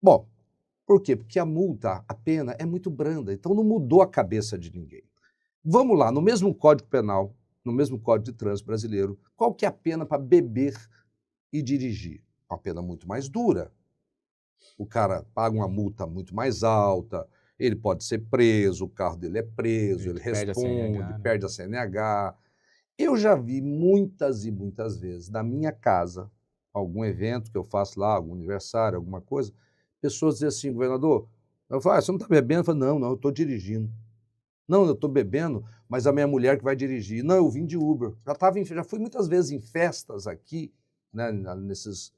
S3: Bom, por quê? Porque a multa, a pena, é muito branda, então não mudou a cabeça de ninguém. Vamos lá, no mesmo Código Penal, no mesmo Código de Trânsito brasileiro, qual que é a pena para beber e dirigir? Uma pena muito mais dura. O cara paga uma multa muito mais alta, ele pode ser preso, o carro dele é preso, ele responde, perde a CNH. Eu já vi muitas e muitas vezes, na minha casa, algum evento que eu faço lá, algum aniversário, alguma coisa, pessoas dizem assim, governador, eu falo, você não está bebendo? Eu falo, não, eu estou dirigindo. Não, eu estou bebendo, mas a minha mulher que vai dirigir. Não, eu vim de Uber. Já fui muitas vezes em festas aqui, né, nesses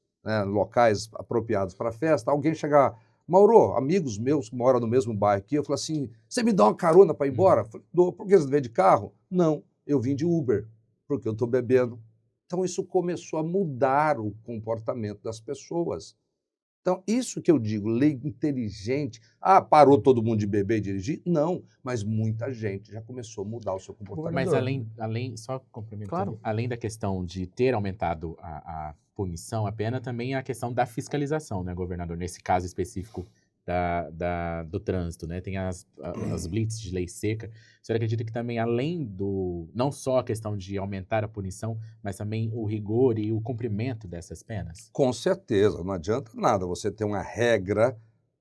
S3: locais apropriados para festa, alguém chegar, Mauro, amigos meus que moram no mesmo bairro aqui, eu falo assim, você me dá uma carona para ir embora? Eu falei, dou. Por que você veio de carro? Não, eu vim de Uber, porque eu estou bebendo. Então isso começou a mudar o comportamento das pessoas. Então, isso que eu digo, lei inteligente. Ah, parou todo mundo de beber e dirigir? Não, mas muita gente já começou a mudar o seu comportamento.
S1: Mas além só complementando,
S2: claro,
S1: além da questão de ter aumentado a punição, a pena, também a questão da fiscalização, né, governador? Nesse caso específico do trânsito, né? Tem as blitz de lei seca. O senhor acredita que também, além não só a questão de aumentar a punição, mas também o rigor e o cumprimento dessas penas?
S3: Com certeza, não adianta nada você ter uma regra,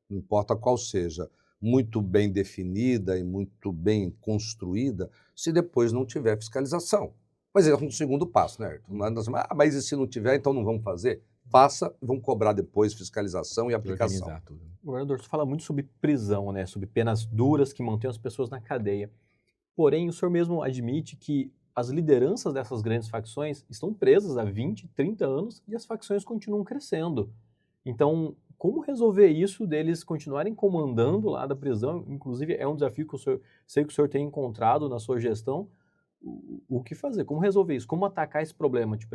S3: não importa qual seja, muito bem definida e muito bem construída, se depois não tiver fiscalização. Mas é um segundo passo, né, Ayrton? Mas e se não tiver, então não vamos fazer? Faça, vamos cobrar depois fiscalização e aplicação.
S1: Tudo.
S2: Governador, você fala muito sobre prisão, né? Sobre penas duras que mantêm as pessoas na cadeia. Porém, o senhor mesmo admite que as lideranças dessas grandes facções estão presas há 20, 30 anos e as facções continuam crescendo. Então, como resolver isso deles continuarem comandando lá da prisão? Inclusive, é um desafio que sei que o senhor tem encontrado na sua gestão. O que fazer? Como resolver isso? Como atacar esse problema? Tipo,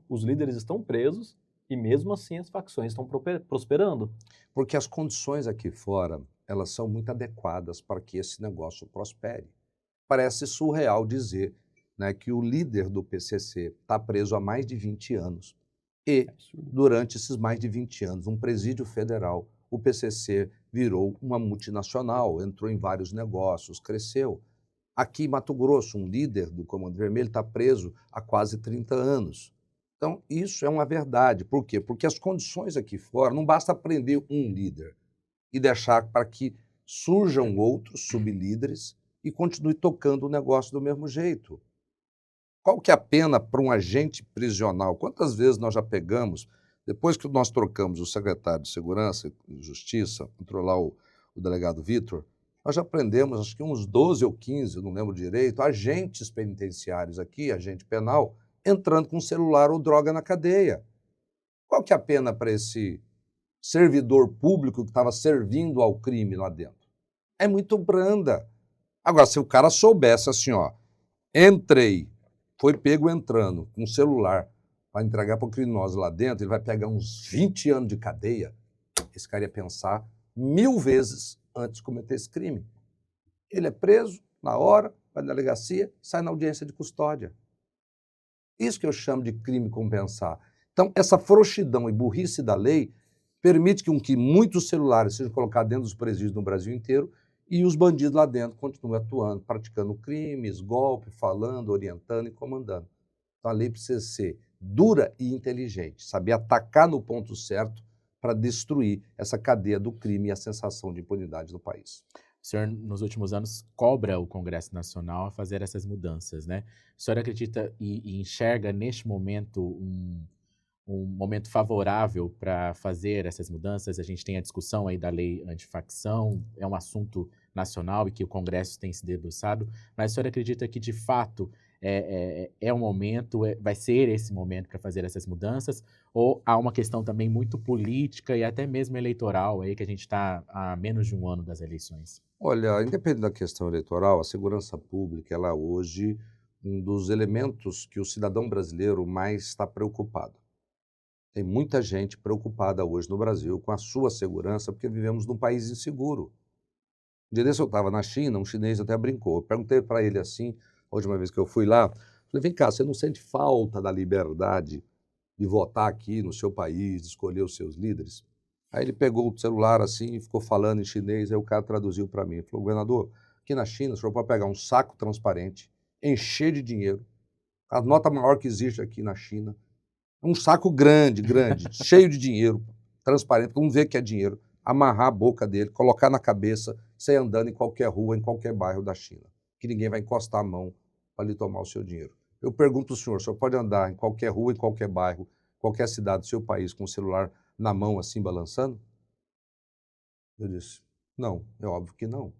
S2: os líderes estão presos e mesmo assim as facções estão prosperando.
S3: Porque as condições aqui fora, elas são muito adequadas para que esse negócio prospere. Parece surreal dizer, né, que o líder do PCC está preso há mais de 20 anos. E, durante esses mais de 20 anos, um presídio federal, o PCC virou uma multinacional, entrou em vários negócios, cresceu. Aqui em Mato Grosso, um líder do Comando Vermelho está preso há quase 30 anos. Então, isso é uma verdade. Por quê? Porque as condições aqui fora, não basta prender um líder e deixar para que surjam outros sublíderes e continue tocando o negócio do mesmo jeito. Qual que é a pena para um agente prisional? Quantas vezes nós já pegamos, depois que nós trocamos o secretário de Segurança e Justiça, entrou lá o delegado Vitor, nós já prendemos, acho que uns 12 ou 15, eu não lembro direito, agentes penitenciários aqui, agente penal, entrando com celular ou droga na cadeia. Qual que é a pena para esse servidor público que estava servindo ao crime lá dentro? É muito branda. Agora, se o cara soubesse assim, ó, entrei, foi pego entrando com o celular para entregar para o criminoso lá dentro, ele vai pegar uns 20 anos de cadeia, esse cara ia pensar 1000 vezes antes de cometer esse crime. Ele é preso na hora, vai na delegacia, sai na audiência de custódia. Isso que eu chamo de crime compensar. Então, essa frouxidão e burrice da lei permite que muitos celulares sejam colocados dentro dos presídios no Brasil inteiro e os bandidos lá dentro continuem atuando, praticando crimes, golpes, falando, orientando e comandando. Então, a lei precisa ser dura e inteligente, saber atacar no ponto certo para destruir essa cadeia do crime e a sensação de impunidade no país.
S1: O senhor, nos últimos anos, cobra o Congresso Nacional a fazer essas mudanças, né? O senhor acredita e enxerga neste momento um momento favorável para fazer essas mudanças? A gente tem a discussão aí da lei antifacção, é um assunto nacional e que o Congresso tem se debruçado, mas o senhor acredita que, de fato, é um momento, vai ser esse momento para fazer essas mudanças, ou há uma questão também muito política e até mesmo eleitoral, aí que a gente está há menos de um ano das eleições?
S3: Olha, independente da questão eleitoral, a segurança pública, ela é hoje um dos elementos que o cidadão brasileiro mais está preocupado. Tem muita gente preocupada hoje no Brasil com a sua segurança, porque vivemos num país inseguro. Um dia desse eu estava na China, um chinês até brincou. Eu perguntei para ele assim, a última vez que eu fui lá, falei, vem cá, você não sente falta da liberdade de votar aqui no seu país, de escolher os seus líderes? Aí ele pegou o celular assim e ficou falando em chinês, aí o cara traduziu para mim. Ele falou, governador, aqui na China o senhor pode pegar um saco transparente, encher de dinheiro, a nota maior que existe aqui na China, um saco grande, cheio de dinheiro, transparente, todo mundo vê que é dinheiro, amarrar a boca dele, colocar na cabeça, sair andando em qualquer rua, em qualquer bairro da China, que ninguém vai encostar a mão para lhe tomar o seu dinheiro. Eu pergunto ao senhor, o senhor pode andar em qualquer rua, em qualquer bairro, qualquer cidade do seu país com o celular na mão assim, balançando? Eu disse, não, é óbvio que não.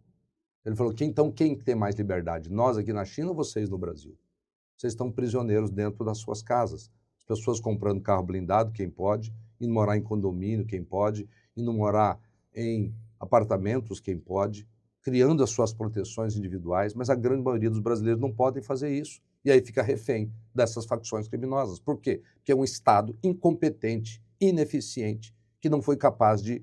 S3: Ele falou, então quem tem mais liberdade? Nós aqui na China ou vocês no Brasil? Vocês estão prisioneiros dentro das suas casas. As pessoas comprando carro blindado, quem pode, indo morar em condomínio, quem pode, indo morar em apartamentos, quem pode, criando as suas proteções individuais, mas a grande maioria dos brasileiros não podem fazer isso. E aí fica refém dessas facções criminosas. Por quê? Porque é um Estado incompetente, ineficiente, que não foi capaz de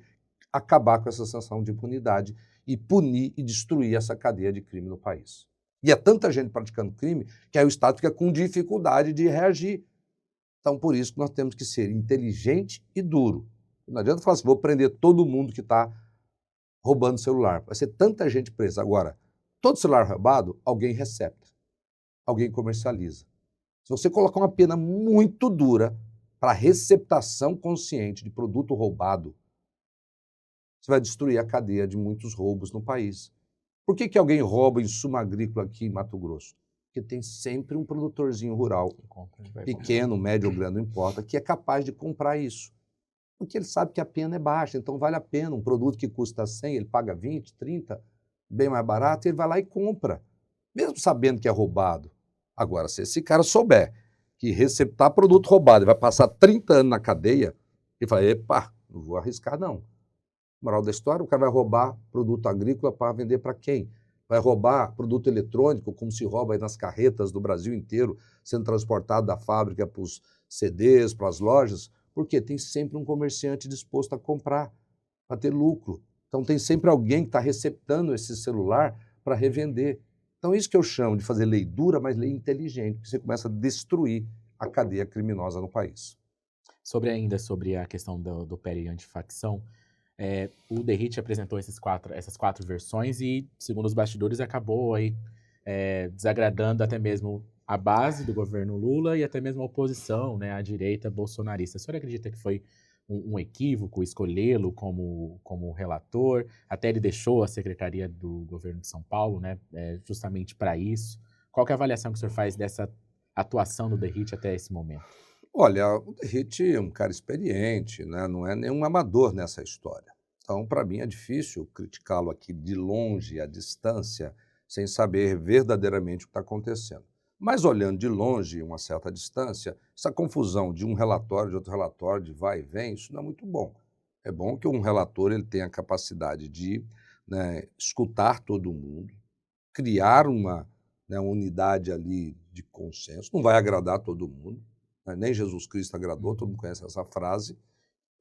S3: acabar com essa sensação de impunidade e punir e destruir essa cadeia de crime no país. E é tanta gente praticando crime que aí o Estado fica com dificuldade de reagir. Então, por isso que nós temos que ser inteligente e duro. Não adianta falar assim, vou prender todo mundo que está roubando celular. Vai ser tanta gente presa. Agora, todo celular roubado, alguém recepta, alguém comercializa. Se você colocar uma pena muito dura para receptação consciente de produto roubado, você vai destruir a cadeia de muitos roubos no país. Por que alguém rouba insumo agrícola aqui em Mato Grosso? Porque tem sempre um produtorzinho rural, pequeno, médio ou grande, não importa, que é capaz de comprar isso. Porque ele sabe que a pena é baixa, então vale a pena. Um produto que custa 100, ele paga 20, 30, bem mais barato, ele vai lá e compra. Mesmo sabendo que é roubado, Agora, se esse cara souber que receptar produto roubado vai passar 30 anos na cadeia, ele fala, epa, não vou arriscar não. Moral da história, o cara vai roubar produto agrícola para vender para quem? Vai roubar produto eletrônico, como se rouba aí nas carretas do Brasil inteiro, sendo transportado da fábrica para os CDs, para as lojas, porque tem sempre um comerciante disposto a comprar, para ter lucro. Então tem sempre alguém que está receptando esse celular para revender. Então isso que eu chamo de fazer lei dura, mas lei inteligente, porque você começa a destruir a cadeia criminosa no país.
S1: Sobre a questão do PL antifacção, o Derrite apresentou essas quatro versões e, segundo os bastidores, acabou aí desagradando até mesmo a base do governo Lula e até mesmo a oposição, né, a direita bolsonarista. A senhora acredita que foi um equívoco escolhê-lo como relator? Até ele deixou a Secretaria do Governo de São Paulo, né, justamente para isso. Qual que é a avaliação que o senhor faz dessa atuação do Derrite até esse momento?
S3: Olha, o Derrite é um cara experiente, né? Não é nenhum amador nessa história. Então, para mim, é difícil criticá-lo aqui de longe, à distância, sem saber verdadeiramente o que está acontecendo. Mas olhando de longe, uma certa distância, essa confusão de um relatório, de outro relatório, de vai e vem, isso não é muito bom. É bom que um relator ele tenha a capacidade de, né, escutar todo mundo, criar uma unidade ali de consenso. Não vai agradar todo mundo, né? Nem Jesus Cristo agradou, todo mundo conhece essa frase,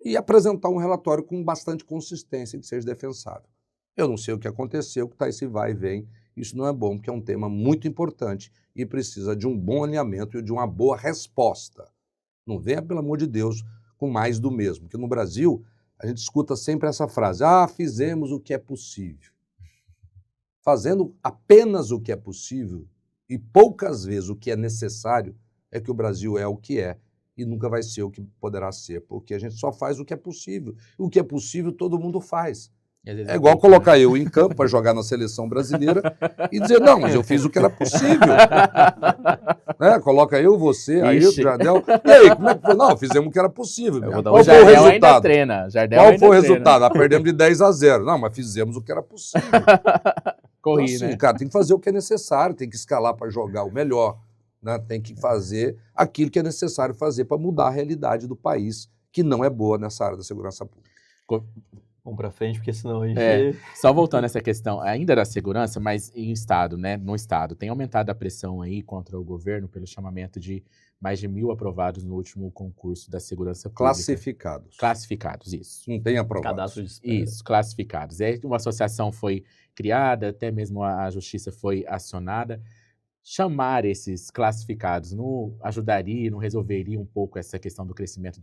S3: e apresentar um relatório com bastante consistência, que seja defensável. Eu não sei o que aconteceu, que está esse vai e vem. Isso não é bom, porque é um tema muito importante e precisa de um bom alinhamento e de uma boa resposta. Não venha, pelo amor de Deus, com mais do mesmo. Porque no Brasil, a gente escuta sempre essa frase, fizemos o que é possível. Fazendo apenas o que é possível e poucas vezes o que é necessário, é que o Brasil é o que é e nunca vai ser o que poderá ser, porque a gente só faz o que é possível. O que é possível todo mundo faz. É igual colocar eu em campo para jogar na seleção brasileira e dizer, não, mas eu fiz o que era possível. Né? Coloca eu, você, aí o Jardel. E aí, como é que foi? Não, fizemos o que era possível.
S1: Qual foi o resultado?
S3: Qual foi o resultado? Perdemos de 10-0. Não, mas fizemos o que era possível.
S1: Corri,
S3: então, assim,
S1: né?
S3: cara, tem que fazer o que é necessário, tem que escalar para jogar o melhor, né? Tem que fazer aquilo que é necessário fazer para mudar a realidade do país, que não é boa nessa área da segurança pública.
S2: Vamos para frente, porque senão a gente...
S1: Só voltando a essa questão, ainda da segurança, mas em Estado, né? No Estado, tem aumentado a pressão aí contra o governo pelo chamamento de mais de 1.000 aprovados no último concurso da segurança pública.
S3: Classificados.
S1: Classificados, isso.
S3: Não tem aprovados.
S2: Cadastro de espera.
S1: Isso, classificados. Uma associação foi criada, até mesmo a justiça foi acionada. Chamar esses classificados não ajudaria, não resolveria um pouco essa questão do crescimento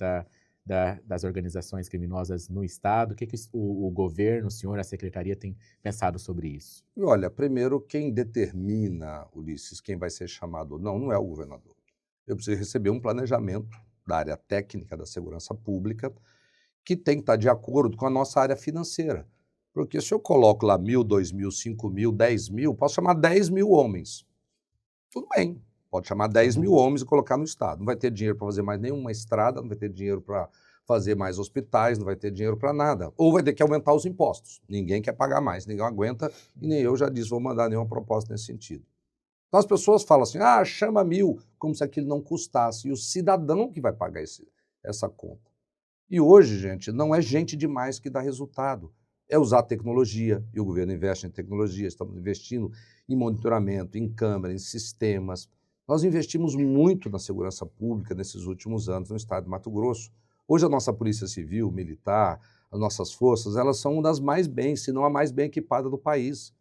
S1: das organizações criminosas no Estado? O que o governo, o senhor, a secretaria tem pensado sobre isso?
S3: Olha, primeiro, quem determina, Ulisses, quem vai ser chamado ou não é o governador. Eu preciso receber um planejamento da área técnica da segurança pública que tem que estar de acordo com a nossa área financeira. Porque se eu coloco lá 1.000, 2.000, 5.000, 10.000, posso chamar 10.000 homens. Tudo bem, pode chamar 10.000 homens e colocar no Estado. Não vai ter dinheiro para fazer mais nenhuma estrada, não vai ter dinheiro para fazer mais hospitais, não vai ter dinheiro para nada. Ou vai ter que aumentar os impostos. Ninguém quer pagar mais, ninguém aguenta, e nem eu já disse, vou mandar nenhuma proposta nesse sentido. Então as pessoas falam assim, chama 1.000, como se aquilo não custasse, e o cidadão que vai pagar essa conta. E hoje, gente, não é gente demais que dá resultado. É usar tecnologia, e o governo investe em tecnologia, estamos investindo em monitoramento, em câmera, em sistemas. Nós investimos muito na segurança pública nesses últimos anos no estado de Mato Grosso. Hoje a nossa polícia civil, militar, as nossas forças, elas são uma das mais bem, se não a mais bem equipada do país.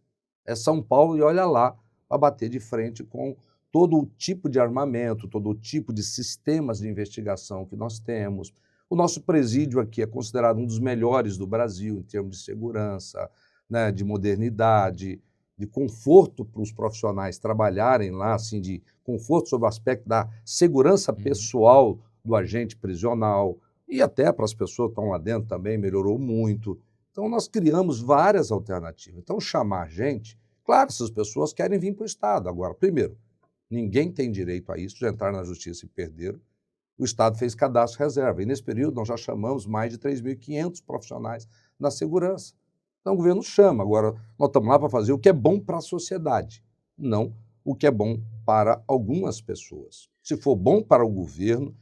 S3: É São Paulo e olha lá, para bater de frente com todo o tipo de armamento, todo o tipo de sistemas de investigação que nós temos. O nosso presídio aqui é considerado um dos melhores do Brasil em termos de segurança, né, de modernidade, de conforto para os profissionais trabalharem lá, assim, de conforto sob o aspecto da segurança pessoal do agente prisional e até para as pessoas que estão lá dentro também melhorou muito. Então nós criamos várias alternativas. Então chamar gente, claro, essas pessoas querem vir para o Estado. Agora, primeiro, ninguém tem direito a isso, já entrar na justiça e perderam. O Estado fez cadastro reserva e nesse período nós já chamamos mais de 3.500 profissionais na segurança. Então o governo chama, agora nós estamos lá para fazer o que é bom para a sociedade, não o que é bom para algumas pessoas. Se for bom para o governo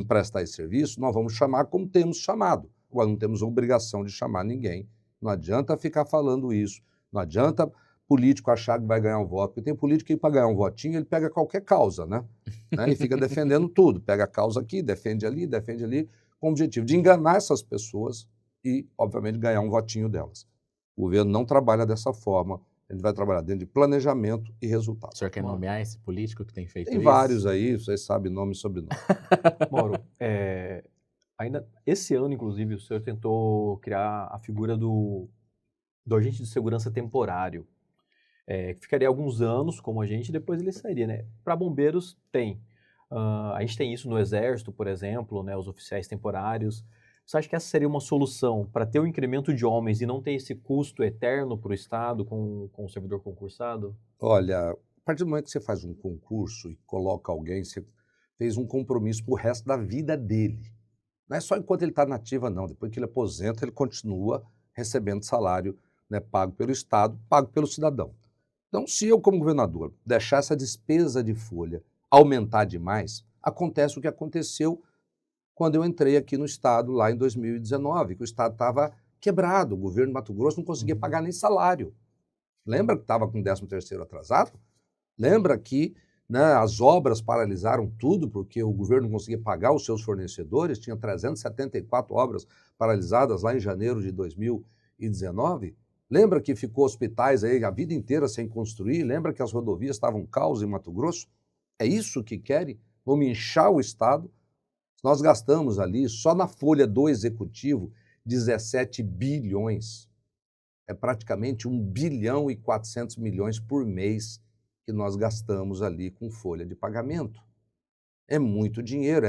S3: prestar esse serviço, nós vamos chamar como temos chamado. Agora, não temos obrigação de chamar ninguém. Não adianta ficar falando isso. Não adianta político achar que vai ganhar um voto. Porque tem político que, para ganhar um votinho, ele pega qualquer causa, né? E fica defendendo tudo. Pega a causa aqui, defende ali, com o objetivo de enganar essas pessoas e, obviamente, ganhar um votinho delas. O governo não trabalha dessa forma. Ele vai trabalhar dentro de planejamento e resultado.
S1: O senhor quer nomear esse político que tem feito
S3: Tem
S1: isso?
S3: vários aí, vocês sabem nome e sobrenome.
S2: Mauro, ainda esse ano, inclusive, o senhor tentou criar a figura do agente de segurança temporário, que ficaria alguns anos como agente e depois ele sairia, né? Para bombeiros, tem. A gente tem isso no Exército, por exemplo, né? Os oficiais temporários. Você acha que essa seria uma solução para ter o incremento de homens e não ter esse custo eterno para o Estado com o servidor concursado?
S3: Olha, a partir do momento que você faz um concurso e coloca alguém, você fez um compromisso para o resto da vida dele. Não é só enquanto ele está na ativa, não. Depois que ele aposenta, ele continua recebendo salário, né, pago pelo Estado, pago pelo cidadão. Então, se eu, como governador, deixar essa despesa de folha aumentar demais, acontece o que aconteceu quando eu entrei aqui no Estado, lá em 2019, que o Estado estava quebrado, o governo de Mato Grosso não conseguia pagar nem salário. Lembra que estava com o 13º atrasado? Lembra que, né, as obras paralisaram tudo porque o governo não conseguia pagar os seus fornecedores? Tinha 374 obras paralisadas lá em janeiro de 2019? Lembra que ficou hospitais aí a vida inteira sem construir? Lembra que as rodovias estavam um caos em Mato Grosso? É isso que querem? Vamos inchar o Estado? Nós gastamos ali, só na folha do Executivo, 17 bilhões. É praticamente 1 bilhão e 400 milhões por mês que nós gastamos ali com folha de pagamento. É muito dinheiro,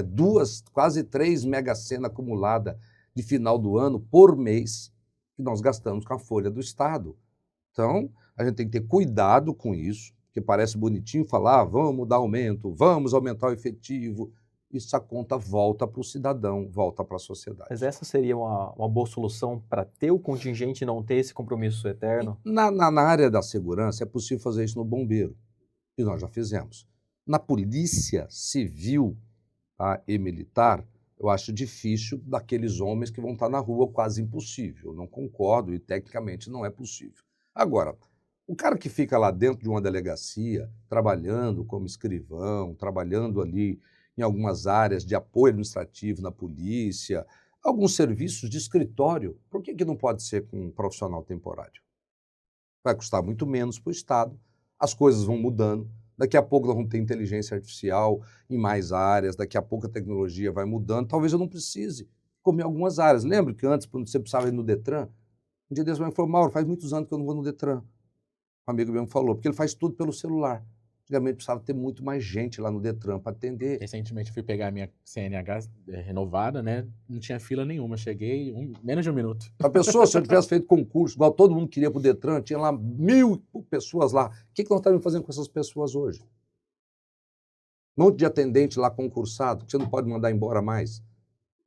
S3: quase 3 Mega Sena acumulada de final do ano por mês que nós gastamos com a folha do Estado. Então, a gente tem que ter cuidado com isso, porque parece bonitinho falar, vamos dar aumento, vamos aumentar o efetivo. Essa conta volta para o cidadão, volta para a sociedade.
S2: Mas essa seria uma boa solução para ter o contingente e não ter esse compromisso eterno?
S3: Na área da segurança, é possível fazer isso no bombeiro, e nós já fizemos. Na polícia civil, tá, e militar, eu acho difícil daqueles homens que vão estar na rua, quase impossível. Eu não concordo e, tecnicamente, não é possível. Agora, o cara que fica lá dentro de uma delegacia, trabalhando como escrivão, trabalhando ali em algumas áreas de apoio administrativo na polícia, alguns serviços de escritório, por que não pode ser com um profissional temporário? Vai custar muito menos para o Estado, as coisas vão mudando, daqui a pouco nós vamos ter inteligência artificial em mais áreas, daqui a pouco a tecnologia vai mudando, talvez eu não precise, como em algumas áreas. Lembra que antes, quando você precisava ir no Detran, um dia desse, falou, Mauro, faz muitos anos que eu não vou no Detran. Um amigo meu falou, porque ele faz tudo pelo celular. Antigamente precisava ter muito mais gente lá no Detran para atender.
S1: Recentemente fui pegar a minha CNH renovada, né? Não tinha fila nenhuma. Cheguei menos de um minuto.
S3: A pessoa, se eu tivesse feito concurso, igual todo mundo queria para o Detran, tinha lá 1.000 pessoas lá. O que nós estamos fazendo com essas pessoas hoje? Um monte de atendente lá concursado, que você não pode mandar embora mais.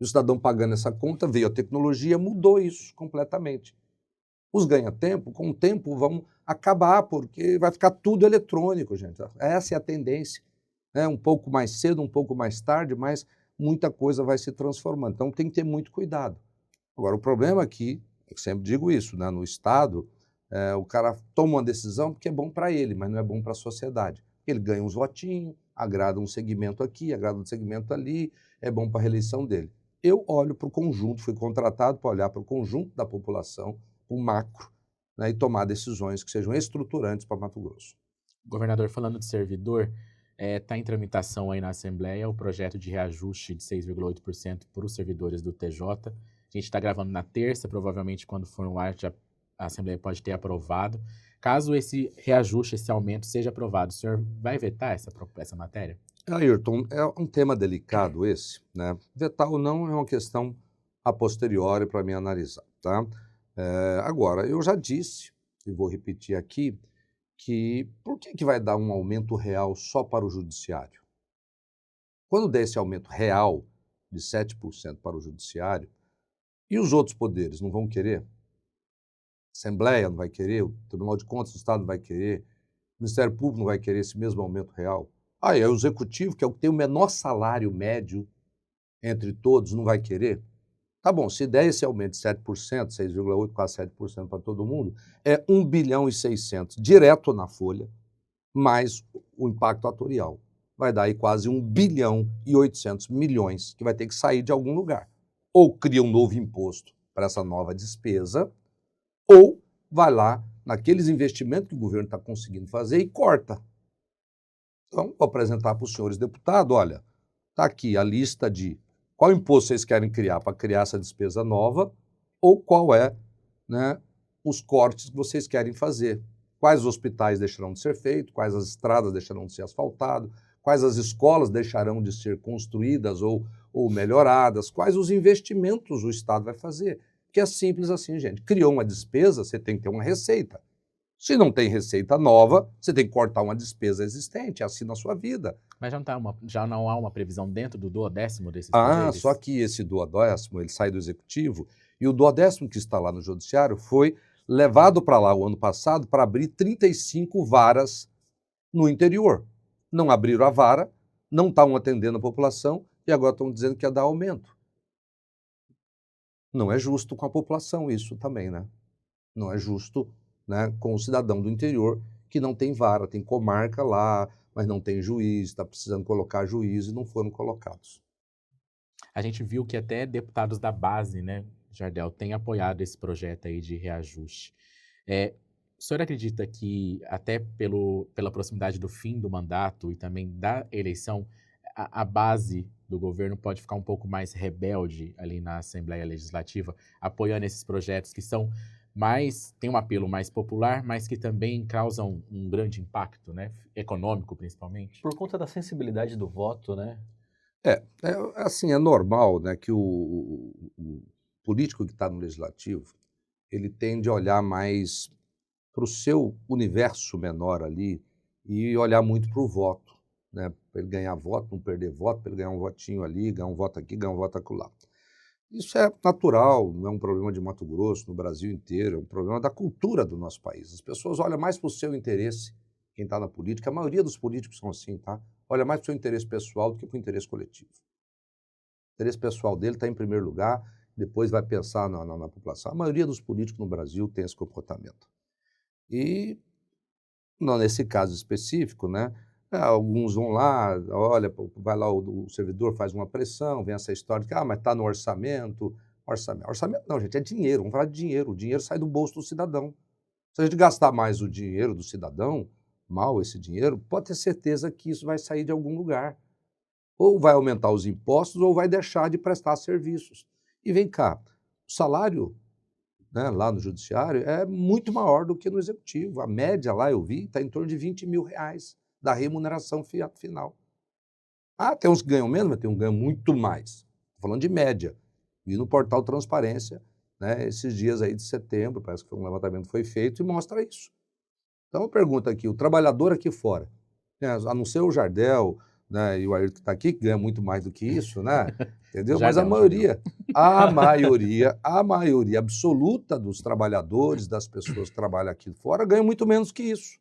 S3: E o cidadão pagando essa conta, veio a tecnologia, mudou isso completamente. Os ganha-tempo, com o tempo, vão acabar, porque vai ficar tudo eletrônico, gente. Essa é a tendência. Um pouco mais cedo, um pouco mais tarde, mas muita coisa vai se transformando. Então, tem que ter muito cuidado. Agora, o problema aqui, eu sempre digo isso, né? No Estado, o cara toma uma decisão porque é bom para ele, mas não é bom para a sociedade. Ele ganha uns votinhos, agrada um segmento aqui, agrada um segmento ali, é bom para a reeleição dele. Eu olho para o conjunto, fui contratado para olhar para o conjunto da população, o macro, né, e tomar decisões que sejam estruturantes para Mato Grosso.
S1: Governador, falando de servidor, está em tramitação aí na Assembleia o projeto de reajuste de 6,8% para os servidores do TJ. A gente está gravando na terça, provavelmente quando for no ar a Assembleia pode ter aprovado. Caso esse reajuste, esse aumento seja aprovado, o senhor vai vetar essa matéria?
S3: Ayrton, é um tema delicado esse, né? Vetar ou não é uma questão a posteriori para mim analisar, tá? Agora, eu já disse, e vou repetir aqui, que por que vai dar um aumento real só para o judiciário? Quando der esse aumento real de 7% para o judiciário, e os outros poderes não vão querer? A Assembleia não vai querer, o Tribunal de Contas do Estado não vai querer, O Ministério Público não vai querer esse mesmo aumento real? Ah, é o Executivo, que é o que tem o menor salário médio entre todos, não vai querer? Tá bom, se der esse aumento de 7%, 6,8%, quase 7% para todo mundo, é 1 bilhão e 600 direto na folha, mais o impacto atorial. Vai dar aí quase 1 bilhão e 800 milhões, que vai ter que sair de algum lugar. Ou cria um novo imposto para essa nova despesa, ou vai lá naqueles investimentos que o governo está conseguindo fazer e corta. Então, vou apresentar para os senhores deputados, olha, está aqui a lista de qual imposto vocês querem criar para criar essa despesa nova, ou qual é, né, os cortes que vocês querem fazer. Quais hospitais deixarão de ser feitos, quais as estradas deixarão de ser asfaltadas, quais as escolas deixarão de ser construídas ou melhoradas, quais os investimentos o Estado vai fazer. Porque é simples assim, gente. Criou uma despesa, você tem que ter uma receita. Se não tem receita nova, você tem que cortar uma despesa existente, é assim na sua vida.
S1: Mas já não há uma previsão dentro do duodécimo desses
S3: Ah,
S1: poderes?
S3: só que esse duodécimo, ele sai do Executivo, e o duodécimo que está lá no Judiciário foi levado para lá o ano passado para abrir 35 varas no interior. Não abriram a vara, não estavam atendendo a população, e agora estão dizendo que ia dar aumento. Não é justo com a população isso também, né? Não é justo, né, com o cidadão do interior que não tem vara, tem comarca lá, mas não tem juiz, está precisando colocar juiz e não foram colocados.
S1: A gente viu que até deputados da base, né, Jardel, têm apoiado esse projeto aí de reajuste. O senhor acredita que, até pela proximidade do fim do mandato e também da eleição, a base do governo pode ficar um pouco mais rebelde ali na Assembleia Legislativa, apoiando esses projetos que são têm um apelo mais popular, mas que também causam um grande impacto, né, econômico principalmente?
S2: Por conta da sensibilidade do voto, né?
S3: Assim, é normal, né, que o político que está no legislativo, ele tende a olhar mais para o seu universo menor ali e olhar muito para o voto, né, para ele ganhar voto, não perder voto, para ele ganhar um votinho ali, ganhar um voto aqui, ganhar um voto acolá. Isso é natural, não é um problema de Mato Grosso, no Brasil inteiro, é um problema da cultura do nosso país. As pessoas olham mais para o seu interesse, quem está na política, a maioria dos políticos são assim, tá? Olha mais para o seu interesse pessoal do que para o interesse coletivo. O interesse pessoal dele está em primeiro lugar, depois vai pensar na população. A maioria dos políticos no Brasil tem esse comportamento. E, não, nesse caso específico, né, alguns vão lá, olha, vai lá o servidor, faz uma pressão, vem essa história de que, mas está no orçamento. Orçamento não, gente, é dinheiro, vamos falar de dinheiro. O dinheiro sai do bolso do cidadão. Se a gente gastar mais o dinheiro do cidadão, mal esse dinheiro, pode ter certeza que isso vai sair de algum lugar. Ou vai aumentar os impostos ou vai deixar de prestar serviços. E vem cá, o salário, né, lá no Judiciário é muito maior do que no Executivo. A média lá, eu vi, está em torno de R$20 mil da remuneração final. Tem uns que ganham menos, mas tem uns que ganham muito mais. Estou falando de média. E no portal Transparência, né, esses dias aí de setembro, parece que um levantamento foi feito e mostra isso. Então eu pergunto aqui, o trabalhador aqui fora, né, a não ser o Jardel, né, e o Ayrton que está aqui, que ganha muito mais do que isso, né? Entendeu? Mas a maioria absoluta dos trabalhadores, das pessoas que trabalham aqui fora, ganham muito menos que isso.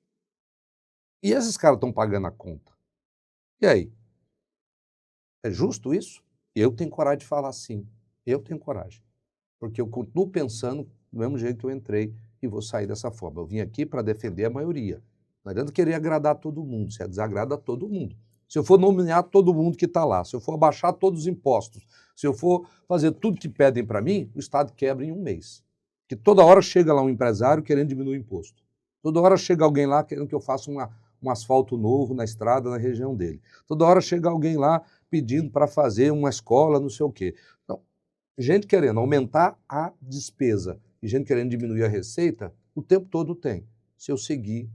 S3: E esses caras estão pagando a conta. E aí? É justo isso? Eu tenho coragem de falar sim. Eu tenho coragem. Porque eu continuo pensando do mesmo jeito que eu entrei e vou sair dessa forma. Eu vim aqui para defender a maioria. Não adianta querer agradar todo mundo, você desagrada todo mundo. Se eu for nomear todo mundo que está lá, se eu for abaixar todos os impostos, se eu for fazer tudo que pedem para mim, o Estado quebra em um mês. Porque toda hora chega lá um empresário querendo diminuir o imposto. Toda hora chega alguém lá querendo que eu faça um asfalto novo na estrada, na região dele. Toda hora chega alguém lá pedindo para fazer uma escola, não sei o quê. Então, gente querendo aumentar a despesa e gente querendo diminuir a receita, o tempo todo tem. Se eu seguir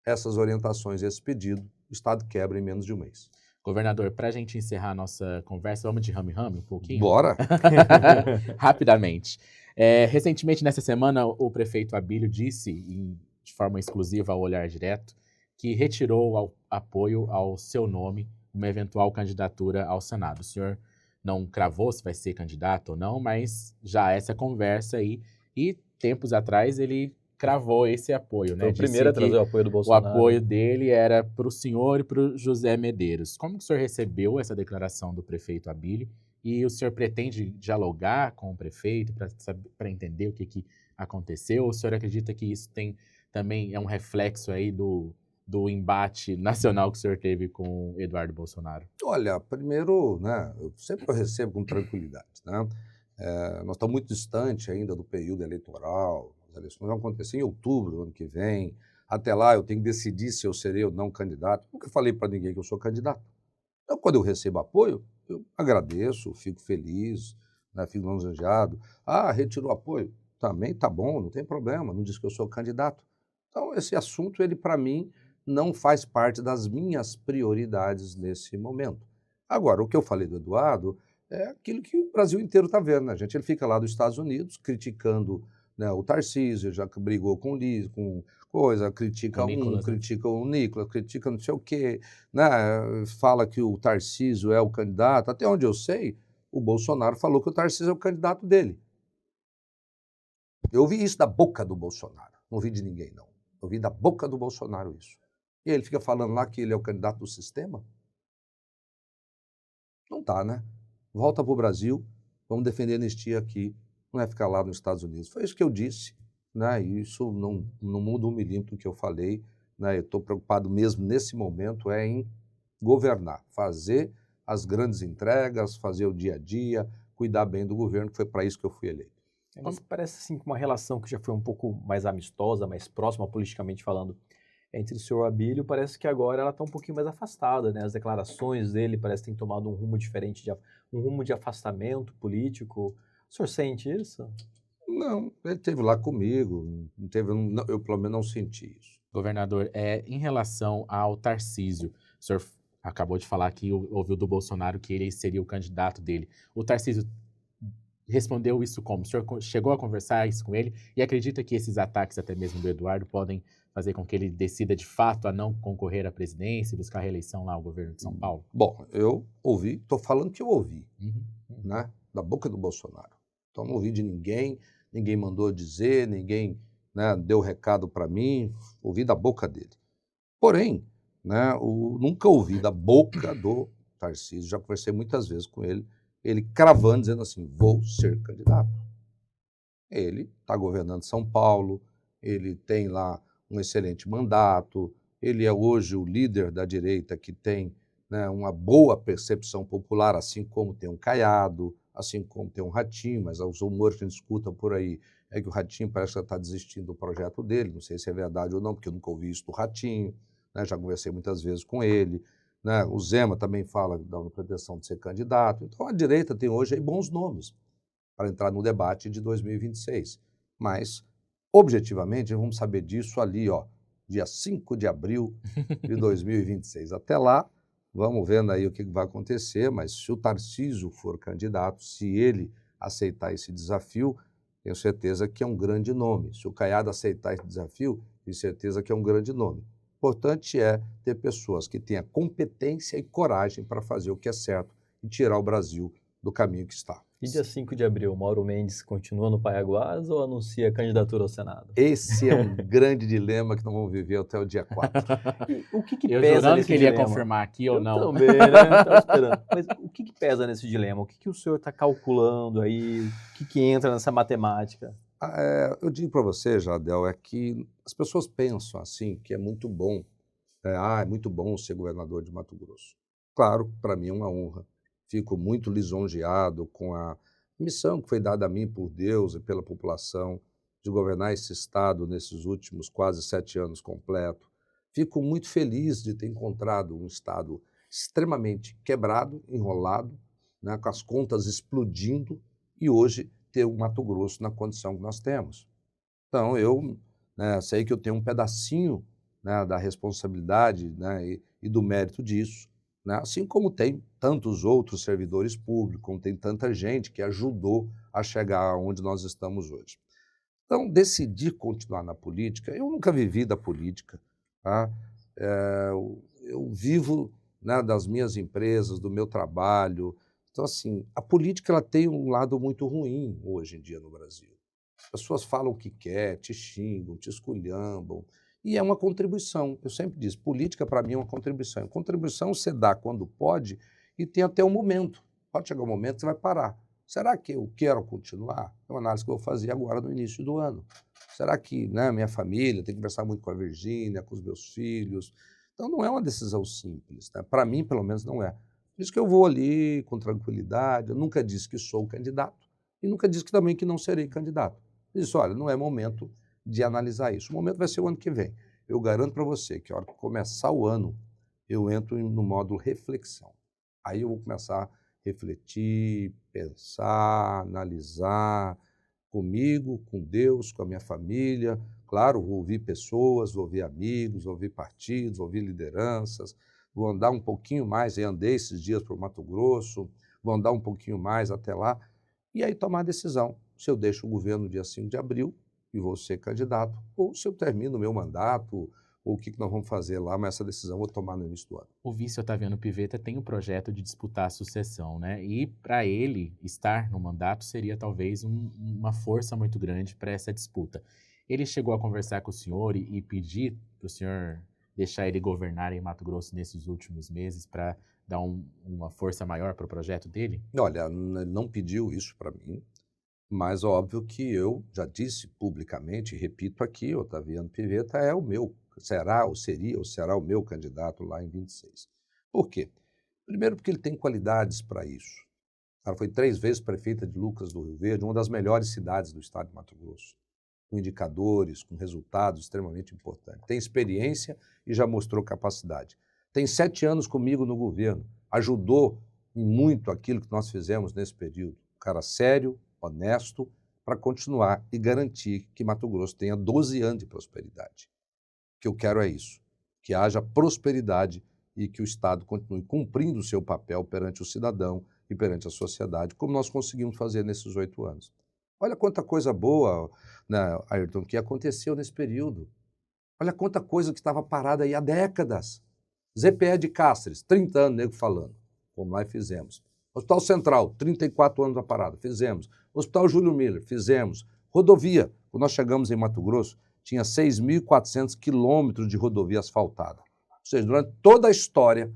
S3: essas orientações, esse pedido, o Estado quebra em menos de um mês.
S1: Governador, para a gente encerrar a nossa conversa, vamos de rame-rame um pouquinho?
S3: Bora!
S1: Rapidamente. Recentemente, nessa semana, o prefeito Abílio disse, de forma exclusiva ao Olhar Direto, que retirou o apoio ao seu nome, uma eventual candidatura ao Senado. O senhor não cravou se vai ser candidato ou não, mas já há essa conversa aí. E tempos atrás ele cravou esse apoio, né?
S2: Foi o
S1: Disse
S2: primeiro a
S1: que
S2: trazer o apoio do
S1: o
S2: Bolsonaro.
S1: apoio dele era para o senhor e para o José Medeiros. Como que o senhor recebeu essa declaração do prefeito Abílio? E o senhor pretende dialogar com o prefeito para entender o que aconteceu? Ou o senhor acredita que isso também é um reflexo aí do embate nacional que o senhor teve com Eduardo Bolsonaro?
S3: Olha, primeiro, né, eu sempre recebo com tranquilidade, né? Nós estamos muito distante ainda do período eleitoral, as eleições vão acontecer em outubro do ano que vem. Até lá eu tenho que decidir se eu serei ou não candidato. Nunca falei para ninguém que eu sou candidato. Então, quando eu recebo apoio, eu agradeço, fico feliz, né, fico lisonjeado. Ah, retirou apoio? Também tá bom, não tem problema, não diz que eu sou candidato. Então, esse assunto, ele para mim, não faz parte das minhas prioridades nesse momento. Agora, o que eu falei do Eduardo é aquilo que o Brasil inteiro está vendo, né, gente? Ele fica lá dos Estados Unidos criticando, né, o Tarcísio, já que brigou com o Liz, com coisa, critica
S1: O Nicolas, né?
S3: critica o Nicolas, critica não sei o quê, né? Fala que o Tarcísio é o candidato. Até onde eu sei, o Bolsonaro falou que o Tarcísio é o candidato dele. Eu ouvi isso da boca do Bolsonaro, não ouvi de ninguém, não. Eu ouvi da boca do Bolsonaro isso. E ele fica falando lá que ele é o candidato do sistema? Não tá, né? Volta para o Brasil, vamos defender a anistia aqui, não é ficar lá nos Estados Unidos. Foi isso que eu disse, né? E isso não muda um milímetro do que eu falei, né? Eu estou preocupado mesmo nesse momento em governar, fazer as grandes entregas, fazer o dia a dia, cuidar bem do governo, que foi para isso que eu fui eleito.
S2: Mas parece assim que uma relação que já foi um pouco mais amistosa, mais próxima politicamente falando, entre o senhor Abílio, parece que agora ela está um pouquinho mais afastada, né? As declarações dele parecem que têm tomado um rumo diferente, um rumo de afastamento político. O senhor sente isso?
S3: Não, ele esteve lá comigo, não teve, eu pelo menos não senti isso.
S1: Governador, em relação ao Tarcísio, o senhor acabou de falar que ouviu do Bolsonaro que ele seria o candidato dele. O Tarcísio respondeu isso como? O senhor chegou a conversar isso com ele e acredita que esses ataques, até mesmo do Eduardo, podem fazer com que ele decida de fato a não concorrer à presidência e buscar a reeleição lá ao governo de São Paulo?
S3: Bom, eu ouvi, estou falando que eu ouvi,
S1: Uhum.
S3: né, da boca do Bolsonaro. Então não ouvi de ninguém, ninguém mandou dizer, ninguém, né, deu recado para mim, ouvi da boca dele. Porém, né, nunca ouvi da boca do Tarcísio, já conversei muitas vezes com ele cravando, dizendo assim, vou ser candidato. Ele está governando São Paulo, ele tem lá um excelente mandato, ele é hoje o líder da direita que tem, né, uma boa percepção popular, assim como tem um Caiado, assim como tem um Ratinho, mas os rumores que a gente escuta por aí é que o Ratinho parece que está desistindo do projeto dele, não sei se é verdade ou não, porque eu nunca ouvi isso do Ratinho, né, já conversei muitas vezes com ele, né, o Zema também fala da pretensão de ser candidato, então a direita tem hoje aí bons nomes para entrar no debate de 2026, mas objetivamente vamos saber disso ali, ó, dia 5 de abril de 2026. Até lá, vamos vendo aí o que vai acontecer, mas se o Tarcísio for candidato, se ele aceitar esse desafio, tenho certeza que é um grande nome. Se o Caiado aceitar esse desafio, tenho certeza que é um grande nome. O importante é ter pessoas que tenham competência e coragem para fazer o que é certo e tirar o Brasil do caminho que está.
S2: E dia 5 de abril, Mauro Mendes continua no Paiaguás ou anuncia a candidatura ao Senado?
S3: Esse é um grande dilema que nós vamos viver até o dia 4.
S2: E o que
S1: Eu
S2: pesa
S1: jurando
S2: nesse
S1: que ele ia
S2: dilema?
S1: confirmar aqui ou
S2: Eu
S1: não.
S2: também, né? Estava esperando. Mas o que pesa nesse dilema? O que o senhor está calculando aí? O que entra nessa matemática?
S3: Eu digo para você, Jardel, é que as pessoas pensam assim, que é muito bom. É muito bom ser governador de Mato Grosso. Claro, para mim é uma honra. Fico muito lisonjeado com a missão que foi dada a mim por Deus e pela população de governar esse estado nesses últimos quase 7 anos completo. Fico muito feliz de ter encontrado um estado extremamente quebrado, enrolado, né, com as contas explodindo e hoje ter o Mato Grosso na condição que nós temos. Então, eu, né, sei que eu tenho um pedacinho, né, da responsabilidade, né, e do mérito disso, né, assim como tem tantos outros servidores públicos, como tem tanta gente que ajudou a chegar onde nós estamos hoje. Então, decidir continuar na política, eu nunca vivi da política, tá? Eu vivo, né, das minhas empresas, do meu trabalho. Então, assim, a política ela tem um lado muito ruim hoje em dia no Brasil. As pessoas falam o que quer, te xingam, te esculhambam. E é uma contribuição. Eu sempre disse, política para mim é uma contribuição. Contribuição você dá quando pode e tem até um momento. Pode chegar um momento que você vai parar. Será que eu quero continuar? É uma análise que eu vou fazer agora no início do ano. Será que, né, minha família, tem que conversar muito com a Virgínia, com os meus filhos? Então não é uma decisão simples, né? Para mim, pelo menos, não é. Por isso que eu vou ali com tranquilidade. Eu nunca disse que sou candidato e nunca disse que também que não serei candidato. Eu disse, olha, não é momento de analisar isso. O momento vai ser o ano que vem. Eu garanto para você que a hora que começar o ano, eu entro no módulo reflexão. Aí eu vou começar a refletir, pensar, analisar comigo, com Deus, com a minha família. Claro, vou ouvir pessoas, vou ouvir amigos, vou ouvir partidos, vou ouvir lideranças. Vou andar um pouquinho mais, eu andei esses dias para o Mato Grosso, vou andar um pouquinho mais até lá, e aí tomar a decisão se eu deixo o governo no dia 5 de abril e vou ser candidato, ou se eu termino o meu mandato, ou o que nós vamos fazer lá, mas essa decisão eu vou tomar no início do ano.
S1: O vice Otaviano Pivetta tem o projeto de disputar a sucessão, né? E para ele estar no mandato seria talvez uma força muito grande para essa disputa. Ele chegou a conversar com o senhor e pedir para o senhor deixar ele governar em Mato Grosso nesses últimos meses para dar uma força maior para o projeto dele?
S3: Olha, não pediu isso para mim, mas óbvio que eu já disse publicamente, e repito aqui, Otaviano Pivetta é o meu, será o meu candidato lá em 26. Por quê? Primeiro porque ele tem qualidades para isso. O cara foi 3 vezes prefeito de Lucas do Rio Verde, uma das melhores cidades do estado de Mato Grosso, com indicadores, com resultados extremamente importantes. Tem experiência e já mostrou capacidade. Tem 7 anos comigo no governo, ajudou em muito aquilo que nós fizemos nesse período. Um cara sério, honesto, para continuar e garantir que Mato Grosso tenha 12 anos de prosperidade. O que eu quero é isso, que haja prosperidade e que o Estado continue cumprindo o seu papel perante o cidadão e perante a sociedade, como nós conseguimos fazer nesses 8 anos. Olha quanta coisa boa, né, Ayrton, que aconteceu nesse período. Olha quanta coisa que estava parada aí há décadas. ZPE de Cáceres, 30 anos, nego falando. Fomos lá e fizemos. Hospital Central, 34 anos a parada, fizemos. Hospital Júlio Miller, fizemos. Rodovia, quando nós chegamos em Mato Grosso, tinha 6.400 quilômetros de rodovia asfaltada. Ou seja, durante toda a história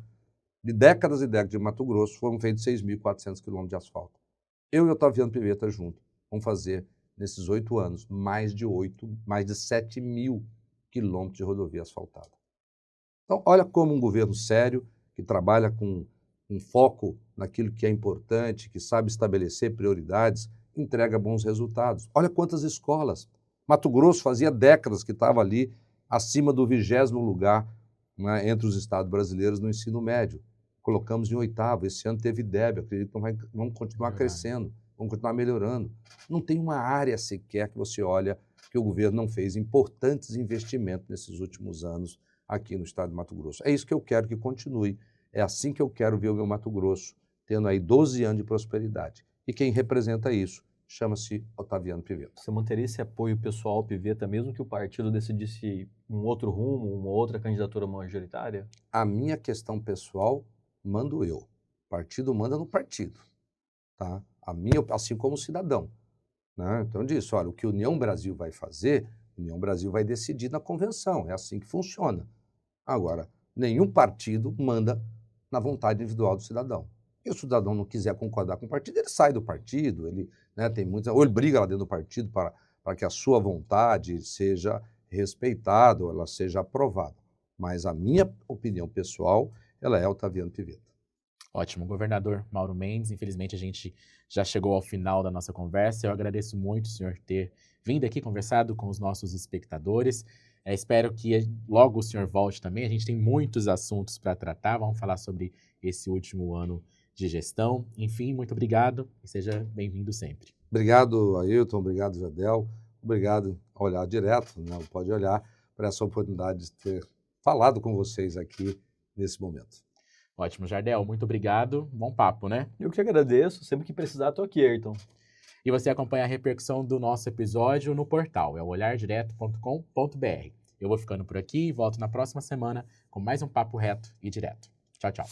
S3: de décadas e décadas de Mato Grosso, foram feitos 6.400 quilômetros de asfalto. Eu e Otaviano Pivetta junto vamos fazer, nesses 8 anos, mais de 7 mil quilômetros de rodovia asfaltada. Então, olha como um governo sério, que trabalha com um foco naquilo que é importante, que sabe estabelecer prioridades, entrega bons resultados. Olha quantas escolas. Mato Grosso fazia décadas que estava ali acima do 20º lugar, né, entre os estados brasileiros no ensino médio. Colocamos em 8º, esse ano teve DEB, acredito que vamos continuar crescendo, vamos continuar melhorando. Não tem uma área sequer que você olha que o governo não fez importantes investimentos nesses últimos anos aqui no estado de Mato Grosso. É isso que eu quero que continue. É assim que eu quero ver o meu Mato Grosso, tendo aí 12 anos de prosperidade. E quem representa isso chama-se Otaviano Pivetta.
S2: Você manteria esse apoio pessoal ao Pivetta, mesmo que o partido decidisse um outro rumo, uma outra candidatura majoritária?
S3: A minha questão pessoal mando eu. O partido manda no partido. Tá? Assim como cidadão. Né? Então eu disse, olha, o que a União Brasil vai fazer, a União Brasil vai decidir na convenção. É assim que funciona. Agora, nenhum partido manda na vontade individual do cidadão. E o cidadão não quiser concordar com o partido, ele sai do partido, ele, né, tem muitos, ou ele briga lá dentro do partido para que a sua vontade seja respeitada, ou ela seja aprovada. Mas a minha opinião pessoal, ela é Otaviano Pivetta.
S1: Ótimo, governador Mauro Mendes, infelizmente a gente já chegou ao final da nossa conversa. Eu agradeço muito o senhor ter vindo aqui conversado com os nossos espectadores. Espero que logo o senhor volte também. A gente tem muitos assuntos para tratar. Vamos falar sobre esse último ano de gestão. Enfim, muito obrigado e seja bem-vindo sempre.
S3: Obrigado, Ayrton. Obrigado, Jardel. Obrigado a Olhar Direto, né? Pode Olhar, por essa oportunidade de ter falado com vocês aqui nesse momento.
S1: Ótimo, Jardel. Muito obrigado. Bom papo, né?
S2: Eu que agradeço. Sempre que precisar, estou aqui, Ayrton.
S1: E você acompanha a repercussão do nosso episódio no portal, é o olhardireto.com.br. Eu vou ficando por aqui e volto na próxima semana com mais um papo reto e direto. Tchau, tchau.